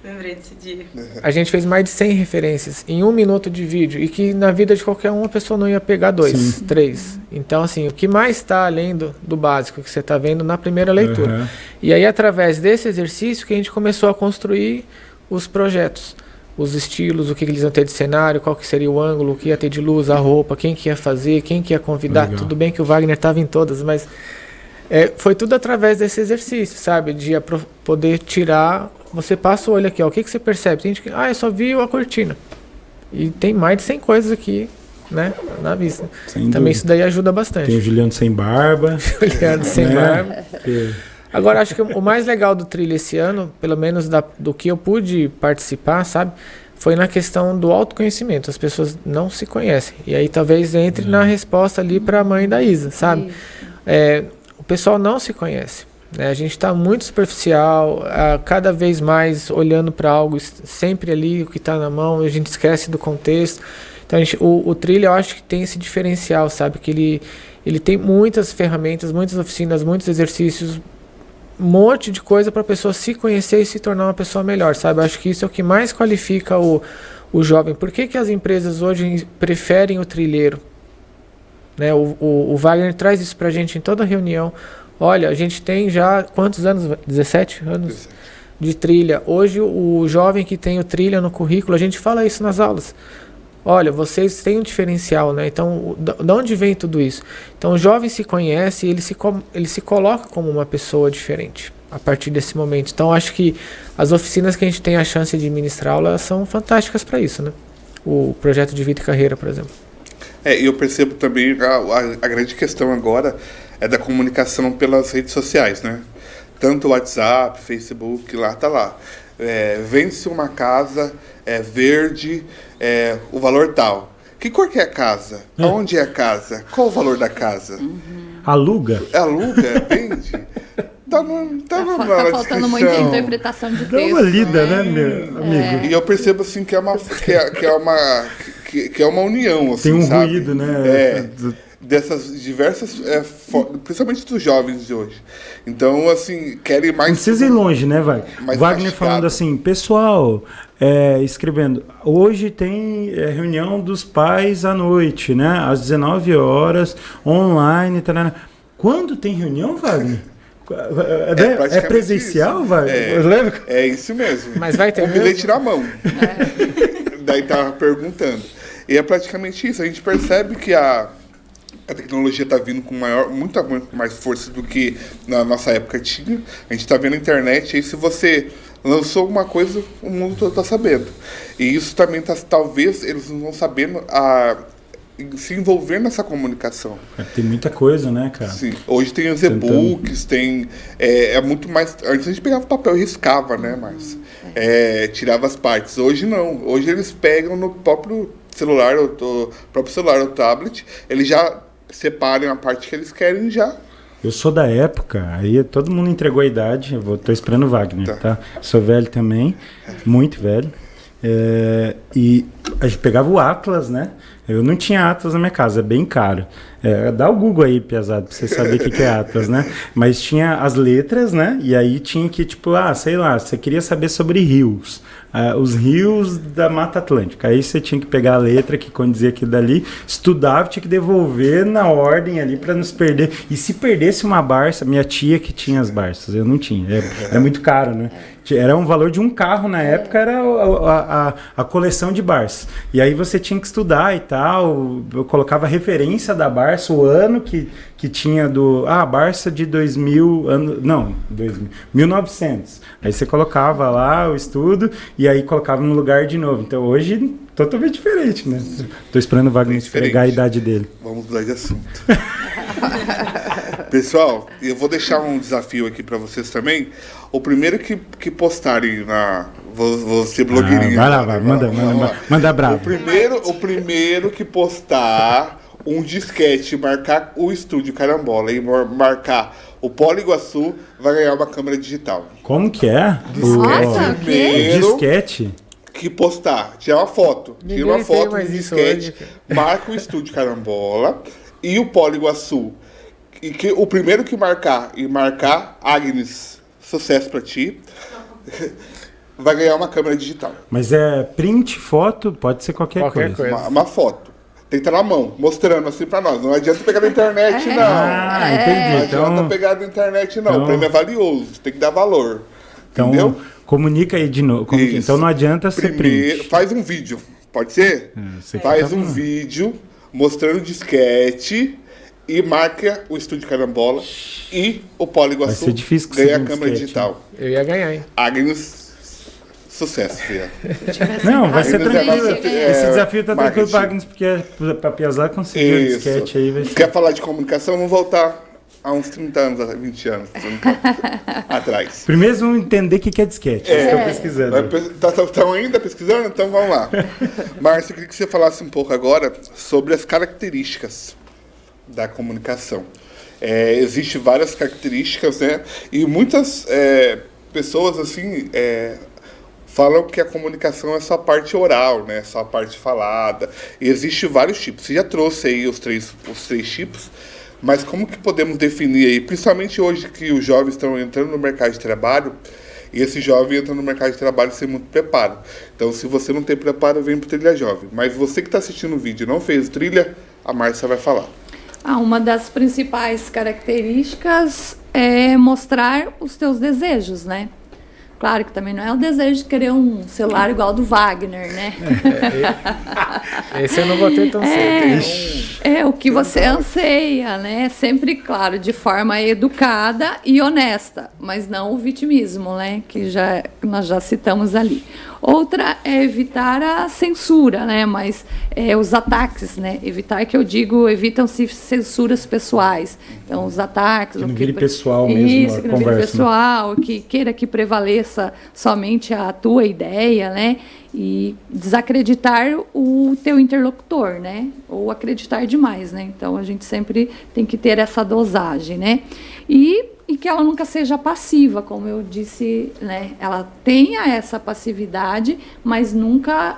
Lembrei desse dia. A gente fez mais de 100 referências em 1 minuto de vídeo e que na vida de qualquer um a pessoa não ia pegar 2, 3. Então, assim, o que mais está além do básico que você está vendo na primeira leitura. E aí, através desse exercício que a gente começou a construir os projetos, os estilos, o que eles iam ter de cenário, qual que seria o ângulo, o que ia ter de luz, a roupa, quem que ia fazer, quem que ia convidar. Legal. Tudo bem que o Wagner estava em todas, mas foi tudo através desse exercício, sabe? De poder tirar... Você passa o olho aqui, ó, o que você percebe? Tem gente que, eu só vi a cortina. E tem mais de 100 coisas aqui, né, na vista. Sem também dúvida. Isso daí ajuda bastante. Tem o Juliano sem barba. Juliano sem barba. Agora, acho que o mais legal do Trilha esse ano, pelo menos do que eu pude participar, sabe, foi na questão do autoconhecimento. As pessoas não se conhecem. E aí talvez entre na resposta ali para a mãe da Isa, sabe? O pessoal não se conhece. A gente está muito superficial, cada vez mais olhando para algo, sempre ali o que está na mão, a gente esquece do contexto. Então o Trilha, eu acho que tem esse diferencial, sabe? Que ele tem muitas ferramentas, muitas oficinas, muitos exercícios, um monte de coisa para a pessoa se conhecer e se tornar uma pessoa melhor, sabe? Eu acho que isso é o que mais qualifica o jovem. Por que as empresas hoje preferem o trilheiro? Né? O Wagner traz isso para a gente em toda reunião. Olha, a gente tem já quantos anos? 17 anos de trilha. Hoje o jovem que tem o trilha no currículo, a gente fala isso nas aulas. Olha, vocês têm um diferencial, né? Então, de onde vem tudo isso? Então, o jovem se conhece e ele se coloca como uma pessoa diferente a partir desse momento. Então, acho que as oficinas que a gente tem a chance de ministrar aula são fantásticas para isso, né? O projeto de vida e carreira, por exemplo. E eu percebo também a grande questão agora é da comunicação pelas redes sociais, né? Tanto o WhatsApp, Facebook, tá lá. Vende-se uma casa verde, o valor tal. Que cor que é a casa? Onde é a casa? Qual o valor da casa? Aluga? Aluga? Vende? Tá faltando muita interpretação de texto. Dá uma lida, né, meu amigo? E eu percebo assim que é uma união, assim, tem um sabe? Ruído, né? Dessas diversas, principalmente dos jovens de hoje. Então, assim, querem mais... Não precisa ir longe, né, Wagner falando assim, pessoal, escrevendo, hoje tem reunião dos pais à noite, né? Às 19 horas, online, tarana. Quando tem reunião, Wagner? É presencial, isso. Wagner? É isso mesmo. Mas vai ter o bilhete na mão. Daí tava perguntando. E é praticamente isso. A gente percebe que a tecnologia está vindo com muito mais força do que na nossa época tinha. A gente está vendo a internet, aí se você lançou alguma coisa, o mundo todo está sabendo. E isso também talvez eles não vão sabendo se envolver nessa comunicação. Tem muita coisa, né, cara? Sim. Hoje tem os e-books, tem... É muito mais... Antes a gente pegava papel e riscava, né, mas... tirava as partes. Hoje não. Hoje eles pegam no próprio celular, ou tablet, eles já separam a parte que eles querem já. Eu sou da época, aí todo mundo entregou a idade, tô esperando o Wagner, tá? Sou velho também, muito velho. E a gente pegava o Atlas, né? Eu não tinha Atlas na minha casa, é bem caro. Dá o Google aí, piazada, pra você saber o que é Atlas, né? Mas tinha as letras, né? E aí tinha que, tipo, sei lá, você queria saber sobre rios. Os rios da Mata Atlântica. Aí você tinha que pegar a letra que condizia aquilo dali, estudava, tinha que devolver na ordem ali para não se perder. E se perdesse uma Barça, minha tia que tinha as Barças, eu não tinha. Era muito caro, né? Era um valor de um carro na época, era a coleção de Barça. E aí você tinha que estudar e tal. Eu colocava a referência da Barça, o ano que tinha Barça de 1900. Aí você colocava lá o estudo e aí colocava no lugar de novo. Então hoje, totalmente diferente, né? Tô esperando o Wagner esfregar a idade dele. Vamos mudar de assunto. Pessoal, eu vou deixar um desafio aqui para vocês também. O primeiro que postarem na... Vou ser blogueirinho. Vai lá, manda bravo. O primeiro que postar um disquete, marcar o Estúdio Carambola e marcar o Polo Iguaçu, vai ganhar uma câmera digital. Como que é? Nossa, o quê? O disquete? Que postar, tira uma foto do disquete, marca o Estúdio Carambola e o Polo Iguaçu. E o primeiro que marcar, Agnes, sucesso pra ti, vai ganhar uma câmera digital. Mas é print, foto, pode ser qualquer coisa. Uma foto. Tem que estar na mão, mostrando assim pra nós. Não adianta pegar na internet, não. Entendi. Não adianta pegar na internet, não. O prêmio é valioso, tem que dar valor. Então, entendeu? Comunica aí de novo. Então não adianta ser print. Faz um vídeo, pode ser? Faz um vídeo mostrando o disquete e marca o Estúdio Carambola e o Polo Iguaçu. Vai ser difícil ganhar a câmera digital. Eu ia ganhar, hein? Agnes, sucesso, filha. Não, vai ser tranquilo. Esse desafio tá tranquilo pra marketing. Agnes, porque pra Piazada conseguir o disquete aí. Vai ser... Quer falar de comunicação? Vamos voltar há uns 30 anos, 20 anos atrás. Primeiro vamos entender o que é disquete. Estou pesquisando. Estão ainda pesquisando? Então vamos lá. Márcia, eu queria que você falasse um pouco agora sobre as características da comunicação. Existem várias características, né? E muitas pessoas, assim, falam que a comunicação é só a parte oral, né? Só a parte falada. E existem vários tipos. Você já trouxe aí os três tipos, mas como que podemos definir aí, principalmente hoje que os jovens estão entrando no mercado de trabalho, e esse jovem entra no mercado de trabalho sem muito preparo. Então, se você não tem preparo, vem para o Trilha Jovem. Mas você que está assistindo o vídeo e não fez o Trilha, a Márcia vai falar. Uma das principais características é mostrar os teus desejos, né? Claro que também não é o desejo de querer um celular igual ao do Wagner, né? Esse eu não botei tão cedo. É o que você anseia, né? Sempre, claro, de forma educada e honesta, mas não o vitimismo, né? Que nós já citamos ali. Outra é evitar a censura, né? Mas os ataques, né? Evitar que eu digo, evitam-se censuras pessoais. Então, os ataques... Que não vire pessoal mesmo isso, a que não vire pessoal, que queira que prevaleça somente a tua ideia, né? E desacreditar o teu interlocutor, né? Ou acreditar demais, né? Então, a gente sempre tem que ter essa dosagem, né? E que ela nunca seja passiva, como eu disse, né? Ela tenha essa passividade, mas nunca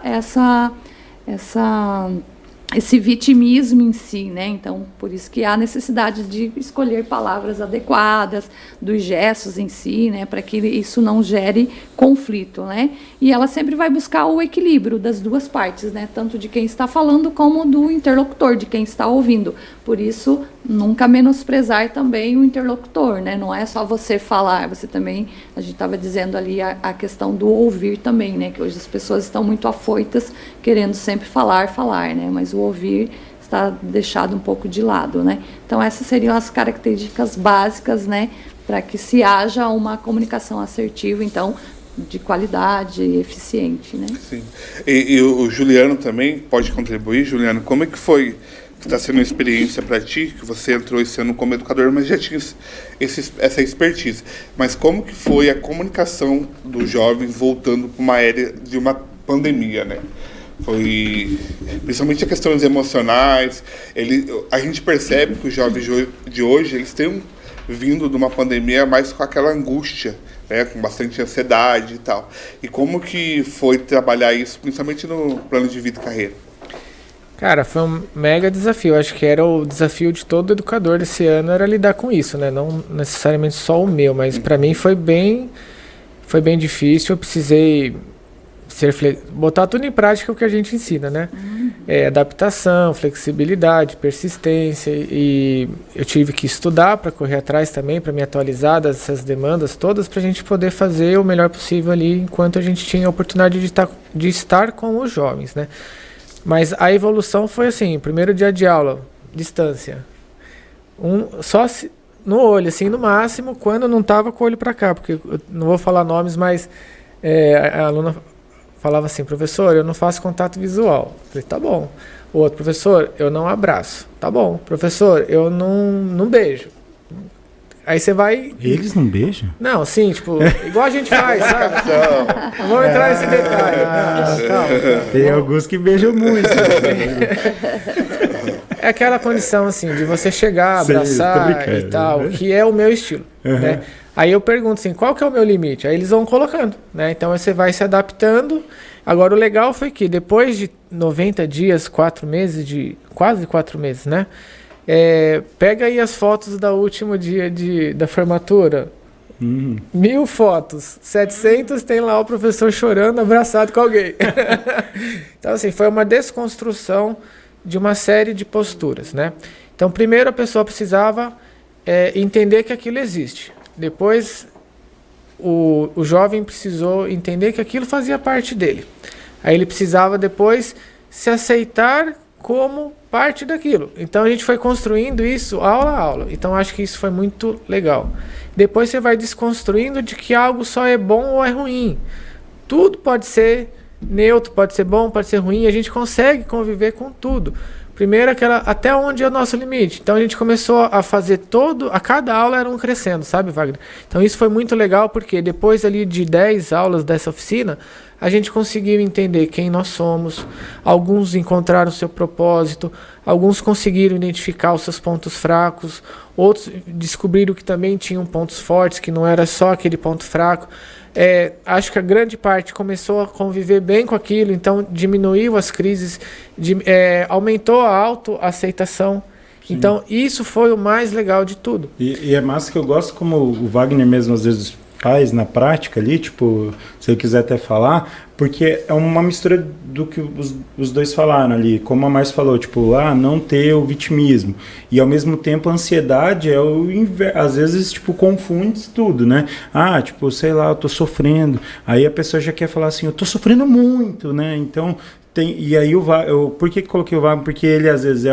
esse vitimismo em si, né? Então, por isso que há necessidade de escolher palavras adequadas, dos gestos em si, né? Para que isso não gere conflito, né? E ela sempre vai buscar o equilíbrio das duas partes, né? Tanto de quem está falando como do interlocutor, de quem está ouvindo. Por isso, nunca menosprezar também o interlocutor, né? Não é só você falar, você também, a gente estava dizendo ali a questão do ouvir também, né? Que hoje as pessoas estão muito afoitas, querendo sempre falar, né? Mas o ouvir está deixado um pouco de lado, né? Então, essas seriam as características básicas, né? Para que se haja uma comunicação assertiva, então, de qualidade e eficiente, né? Sim. E o Juliano também pode contribuir. Juliano, como é que foi... Está sendo uma experiência para ti, que você entrou esse ano como educador, mas já tinha essa expertise. Mas como que foi a comunicação dos jovens voltando para uma era de uma pandemia, né? Foi principalmente as questões emocionais. A gente percebe que os jovens de hoje eles têm vindo de uma pandemia mais com aquela angústia, né? Com bastante ansiedade e tal. E como que foi trabalhar isso, principalmente no plano de vida e carreira? Cara, foi um mega desafio. Acho que era o desafio de todo educador desse ano, era lidar com isso, né? Não necessariamente só o meu, mas para mim foi bem difícil. Eu precisei botar tudo em prática o que a gente ensina, né? Adaptação, flexibilidade, persistência, e eu tive que estudar para correr atrás também, para me atualizar dessas demandas todas, para a gente poder fazer o melhor possível ali enquanto a gente tinha a oportunidade de estar com os jovens, né? Mas a evolução foi assim: primeiro dia de aula, distância. Só no olho, assim, no máximo, quando não estava com o olho para cá, porque eu não vou falar nomes, mas a aluna falava assim: professor, eu não faço contato visual. Eu falei, tá bom. O outro: professor, eu não abraço. Tá bom. Professor, eu não beijo. Aí você vai... Eles não beijam? Não, sim, tipo, igual a gente faz, sabe? Não vamos entrar nesse detalhe. Não, calma. Tem alguns que beijam muito. É aquela condição, assim, de você chegar, abraçar e tal, que é o meu estilo, né? Aí eu pergunto assim, qual que é o meu limite? Aí eles vão colocando, né? Então você vai se adaptando. Agora o legal foi que depois de 90 dias, 4 meses, quase 4 meses, né? Pega aí as fotos do último dia da formatura. 1000 fotos, 700 tem lá o professor chorando, abraçado com alguém. Então assim, foi uma desconstrução de uma série de posturas, né? Então primeiro a pessoa precisava entender que aquilo existe. Depois o jovem precisou entender que aquilo fazia parte dele. Aí ele precisava depois se aceitar como parte daquilo. Então a gente foi construindo isso aula a aula. Então acho que isso foi muito legal. Depois você vai desconstruindo de que algo só é bom ou é ruim. Tudo pode ser neutro, pode ser bom, pode ser ruim. A gente consegue conviver com tudo. Primeiro até onde é o nosso limite. Então a gente começou a fazer a cada aula era um crescendo, sabe, Wagner? Então isso foi muito legal, porque depois ali de 10 aulas dessa oficina, a gente conseguiu entender quem nós somos. Alguns encontraram seu propósito, alguns conseguiram identificar os seus pontos fracos, outros descobriram que também tinham pontos fortes, que não era só aquele ponto fraco. Acho que a grande parte começou a conviver bem com aquilo, então diminuiu as crises, aumentou a autoaceitação. Então isso foi o mais legal de tudo. E é massa que eu gosto como o Wagner mesmo às vezes faz na prática ali, tipo, se eu quiser até falar, porque é uma mistura do que os dois falaram ali, como a Márcia falou, tipo, não ter o vitimismo, e ao mesmo tempo a ansiedade é o inverso, às vezes, tipo, confunde tudo, né? Tipo, sei lá, eu tô sofrendo, aí a pessoa já quer falar assim, eu tô sofrendo muito, né? Então, e aí por que coloquei o Wagner? Porque ele às vezes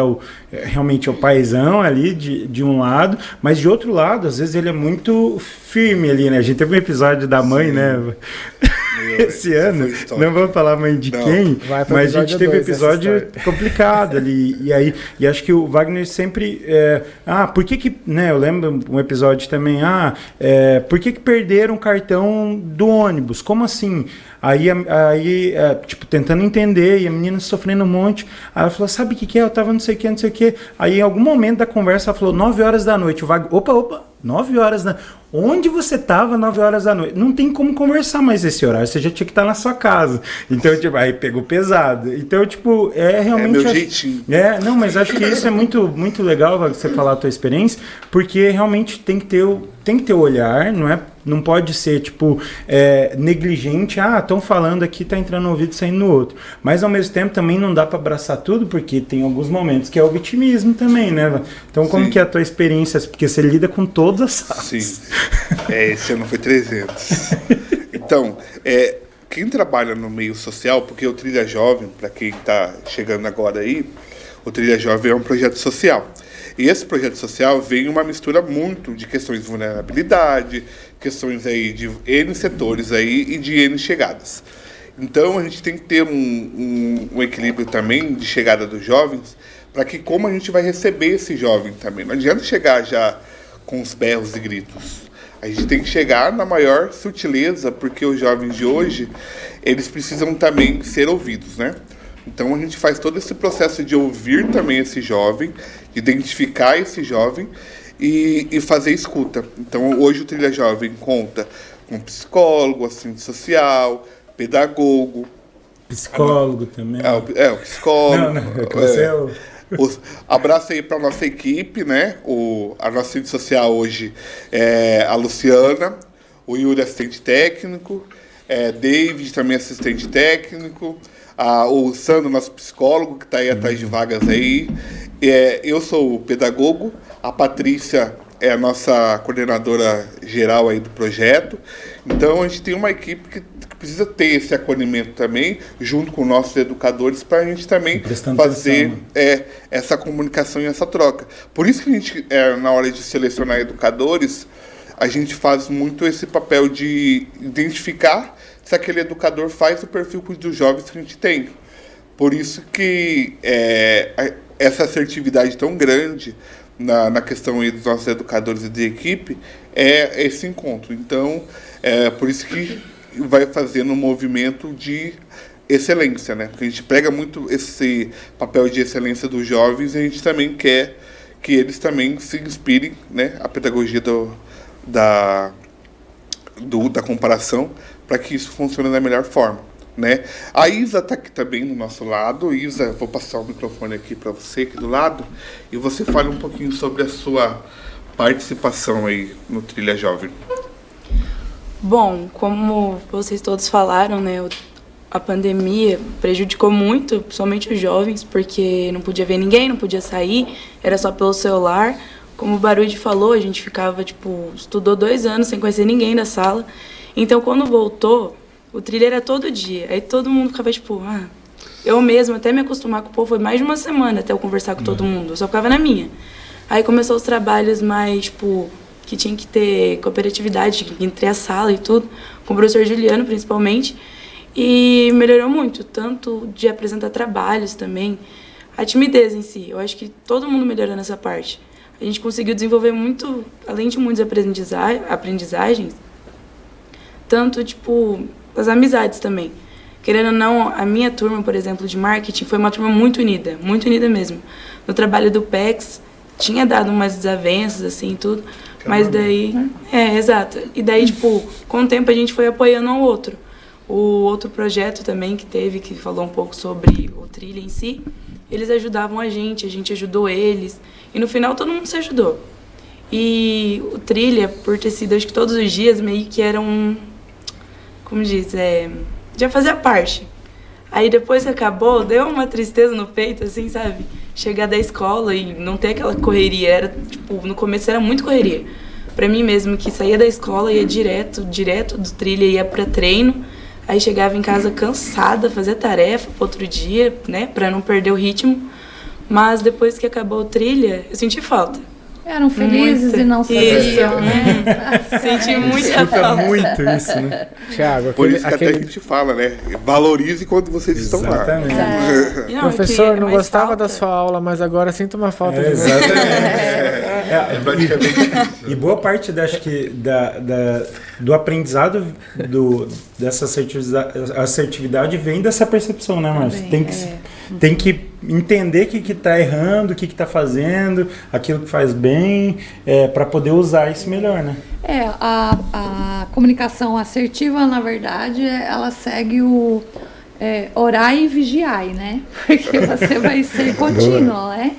realmente é o paizão ali de um lado, mas de outro lado, às vezes ele é muito firme ali, né? A gente teve um episódio da mãe, sim, né? Esse ano, não vamos falar mãe de quem, mas a gente teve um episódio complicado ali, e acho que o Wagner sempre, por que né, eu lembro um episódio também, por que perderam o cartão do ônibus, como assim? Aí tipo, tentando entender, e a menina sofrendo um monte, aí ela falou, sabe o que é? Eu tava não sei o que, aí em algum momento da conversa ela falou, 9 horas da noite, o Wagner, opa, 9 horas da noite. Onde você estava 9 horas da noite? Não tem como conversar mais esse horário, você já tinha que estar na sua casa. Então, tipo, aí pegou pesado. Então, tipo, realmente... meu jeitinho. Não, mas acho que isso é muito, muito legal você falar a tua experiência, porque realmente tem que ter o olhar, não pode ser, tipo, negligente. Estão falando aqui, tá entrando no ouvido e saindo no outro. Mas, ao mesmo tempo, também não dá para abraçar tudo, porque tem alguns momentos que é o vitimismo também, né? Então, como que é a tua experiência? Porque você lida com todas as salas. Sim. Esse ano foi 300. Então, quem trabalha no meio social, porque o Trilha Jovem, para quem está chegando agora aí, o Trilha Jovem é um projeto social. E esse projeto social vem uma mistura muito de questões de vulnerabilidade, questões aí de N setores aí e de N chegadas. Então a gente tem que ter um equilíbrio também de chegada dos jovens, para que como a gente vai receber esse jovem também. Não adianta chegar já com os berros e gritos. A gente tem que chegar na maior sutileza, porque os jovens de hoje, eles precisam também ser ouvidos, né? Então a gente faz todo esse processo de ouvir também esse jovem, de identificar esse jovem e fazer escuta. Então hoje o Trilha Jovem conta com psicólogo, assistente social, pedagogo, Psicólogo também. O psicólogo. Não, você é o... Abraço aí para nossa equipe, né? A nossa rede social hoje é a Luciana, o Yuri, assistente técnico, David, também assistente técnico, o Sandro, nosso psicólogo, que está aí atrás de vagas aí. Eu sou o pedagogo, a Patrícia é a nossa coordenadora geral aí do projeto. Então, a gente tem uma equipe que precisa ter esse acolhimento também, junto com nossos educadores, para a gente também fazer essa comunicação e essa troca. Por isso que a gente, na hora de selecionar educadores, a gente faz muito esse papel de identificar se aquele educador faz o perfil dos jovens que a gente tem. Por isso que essa assertividade tão grande na questão aí dos nossos educadores e de equipe é esse encontro. Então, por isso que vai fazendo um movimento de excelência, né? Porque a gente prega muito esse papel de excelência dos jovens e a gente também quer que eles também se inspirem, né? A pedagogia da comparação, para que isso funcione da melhor forma, né? A Isa está aqui também do nosso lado. Isa, vou passar o microfone aqui para você, aqui do lado, e você fala um pouquinho sobre a sua participação aí no Trilha Jovem. Bom, como vocês todos falaram, né, a pandemia prejudicou muito, principalmente os jovens, porque não podia ver ninguém, não podia sair, era só pelo celular. Como o Baruide falou, a gente ficava, estudou 2 anos sem conhecer ninguém da sala. Então, quando voltou, o trilha era todo dia. Aí todo mundo ficava, eu mesma, até me acostumar com o povo, foi mais de uma semana até eu conversar com todo mundo. Eu só ficava na minha. Aí começou os trabalhos mais, que tinha que ter cooperatividade entre a sala e tudo, com o professor Juliano, principalmente, e melhorou muito, tanto de apresentar trabalhos também, a timidez em si. Eu acho que todo mundo melhorou nessa parte. A gente conseguiu desenvolver muito, além de muitas aprendizagens, tanto, as amizades também. Querendo ou não, a minha turma, por exemplo, de marketing, foi uma turma muito unida mesmo. No trabalho do PEX, tinha dado umas desavenças, assim, tudo, mas daí... exato. E daí, com o tempo a gente foi apoiando um ao outro. O outro projeto também que teve, que falou um pouco sobre o trilha em si, eles ajudavam a gente ajudou eles, e no final todo mundo se ajudou. E o trilha, por ter sido, acho que todos os dias, meio que era já fazia parte. Aí depois que acabou, deu uma tristeza no peito, assim, sabe? Chegar da escola e não ter aquela correria, era, no começo era muito correria. Pra mim mesmo, que saía da escola, ia direto do trilha, ia pra treino, aí chegava em casa cansada, fazia tarefa pro outro dia, né, pra não perder o ritmo. Mas depois que acabou o trilha, eu senti falta. Eram felizes muito. E não sabiam, né? Senti muita falta. Muito isso, né? Thiago, por isso que até a gente fala, né? Valorize quando vocês estão lá. Não, professor, não gostava falta da sua aula, mas agora sinto uma falta de você. E boa parte do aprendizado dessa assertividade vem dessa percepção, né, Márcia? Tem que entender o que está errando, o que está fazendo, aquilo que faz bem, para poder usar isso melhor, né? A comunicação assertiva, na verdade, ela segue o orai e vigiai, né? Porque você vai ser contínuo, né?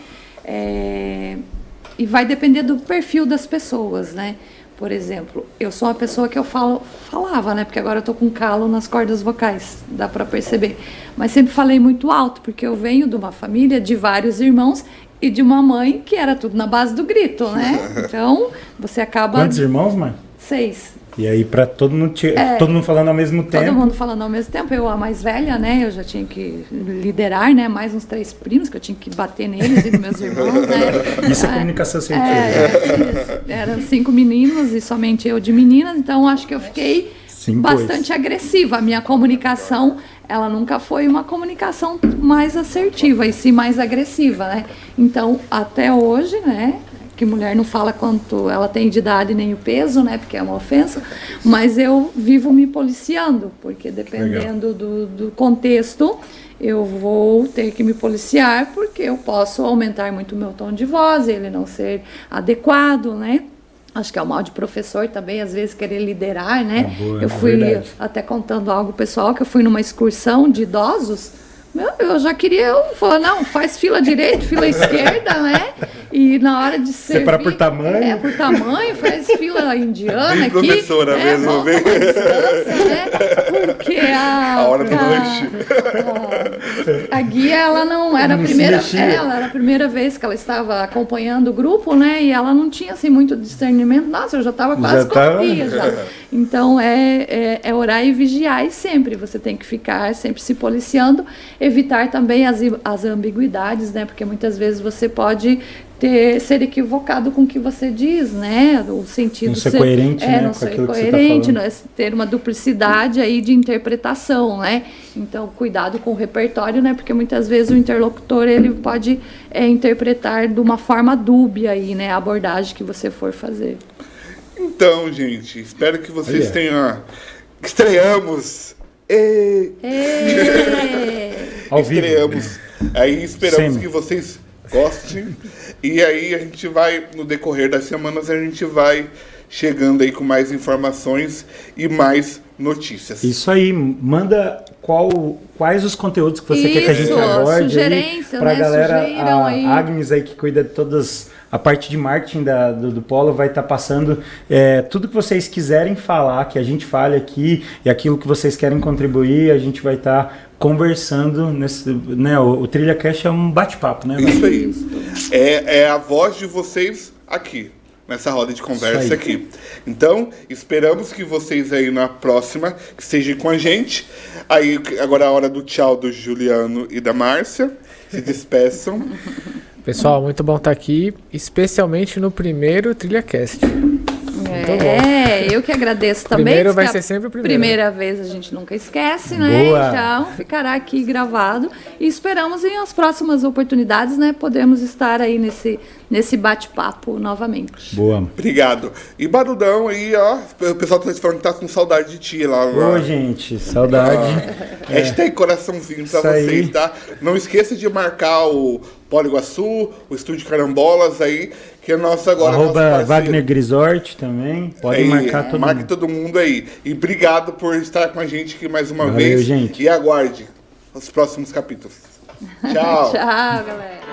E vai depender do perfil das pessoas, né? Por exemplo, eu sou uma pessoa que eu falava, né? Porque agora eu tô com calo nas cordas vocais, dá para perceber. Mas sempre falei muito alto, porque eu venho de uma família de vários irmãos e de uma mãe que era tudo na base do grito, né? Então, você acaba... Quantos irmãos, mãe? 6. E aí, para todo mundo falando ao mesmo tempo. Todo mundo falando ao mesmo tempo. Eu, a mais velha, né? Eu já tinha que liderar, né? Mais uns 3 primos, que eu tinha que bater neles e nos meus irmãos, né? Isso é comunicação assertiva. Eram 5 meninos e somente eu de meninas. Então, acho que eu fiquei bastante agressiva. A minha comunicação, ela nunca foi uma comunicação mais assertiva, e sim mais agressiva, né? Então, até hoje, né? Que mulher não fala quanto ela tem de idade nem o peso, né? Porque é uma ofensa. Mas eu vivo me policiando, porque dependendo do contexto, eu vou ter que me policiar, porque eu posso aumentar muito o meu tom de voz, ele não ser adequado, né? Acho que é o mal de professor também, às vezes querer liderar, né? Boa, Eu fui verdade. até contando algo pessoal, que eu fui numa excursão de idosos. Eu já queria falar, não, faz fila direita, fila esquerda, né? E na hora de servir... Separar por tamanho. Por tamanho, faz fila indiana Bem aqui. professora mesmo, volta bem. com a distância, né? Porque A hora do lanche. a guia, ela não era a Não se primeira... mexia. Ela era a primeira vez que ela estava acompanhando o grupo, né? E ela não tinha, assim, muito discernimento. Nossa, eu já estava quase corria já. Então, é orar e vigiar, e sempre você tem que ficar sempre se policiando, evitar também as ambiguidades, né? Porque muitas vezes você pode ser equivocado com o que você diz, né? O sentido Não ser coerente, né, não com ser aquilo que você tá coerente, falando. né? Ter uma duplicidade aí de interpretação, né? Então, cuidado com o repertório, né? Porque muitas vezes o interlocutor ele pode interpretar de uma forma dúbia aí, né? A abordagem que você for fazer. Então, gente, espero que vocês Olha. tenham... Estreamos! Ao vivo. Estreamos. Aí esperamos Sempre. que vocês gostem. E aí a gente vai, no decorrer das semanas, a gente vai chegando aí com mais informações e mais notícias. Isso aí, manda quais os conteúdos que você quer que a gente Isso, aborde sugerência, para a né? galera. Sugiram A aí. Agnes aí que cuida de todas a parte de marketing do Polo vai estar passando tudo que vocês quiserem falar, que a gente fale aqui, e aquilo que vocês querem contribuir, a gente vai estar conversando nesse, né? O Trilha Cash é um bate-papo, né? Isso aí. É a voz de vocês aqui, nessa roda de Isso conversa aí. aqui. Então, esperamos que vocês aí na próxima que estejam com a gente. Aí, agora é a hora do tchau do Juliano e da Márcia. Se despeçam. Pessoal, muito bom estar aqui, especialmente no primeiro TrilhaCast. Eu que agradeço também. Primeiro vai que ser sempre o primeiro. Primeira vez a gente nunca esquece, né? Boa. Então ficará aqui gravado e esperamos em as próximas oportunidades, né? Podermos estar aí nesse bate-papo novamente. Boa. Obrigado. E Barudão aí, ó. O pessoal tá falando que tá com saudade de ti lá. Ô, gente, saudade. Hashtag coraçãozinho pra Isso aí. vocês, tá? Não esqueça de marcar o Polo Iguaçu, o Estúdio Carambolas aí, que é nosso agora. nosso Arroba parceiro. Wagner Grisort também. Pode Aí, marcar todo marque mundo. todo mundo aí. E obrigado por estar com a gente aqui mais uma Valeu, vez. gente. E aguarde os próximos capítulos. Tchau. Tchau, galera.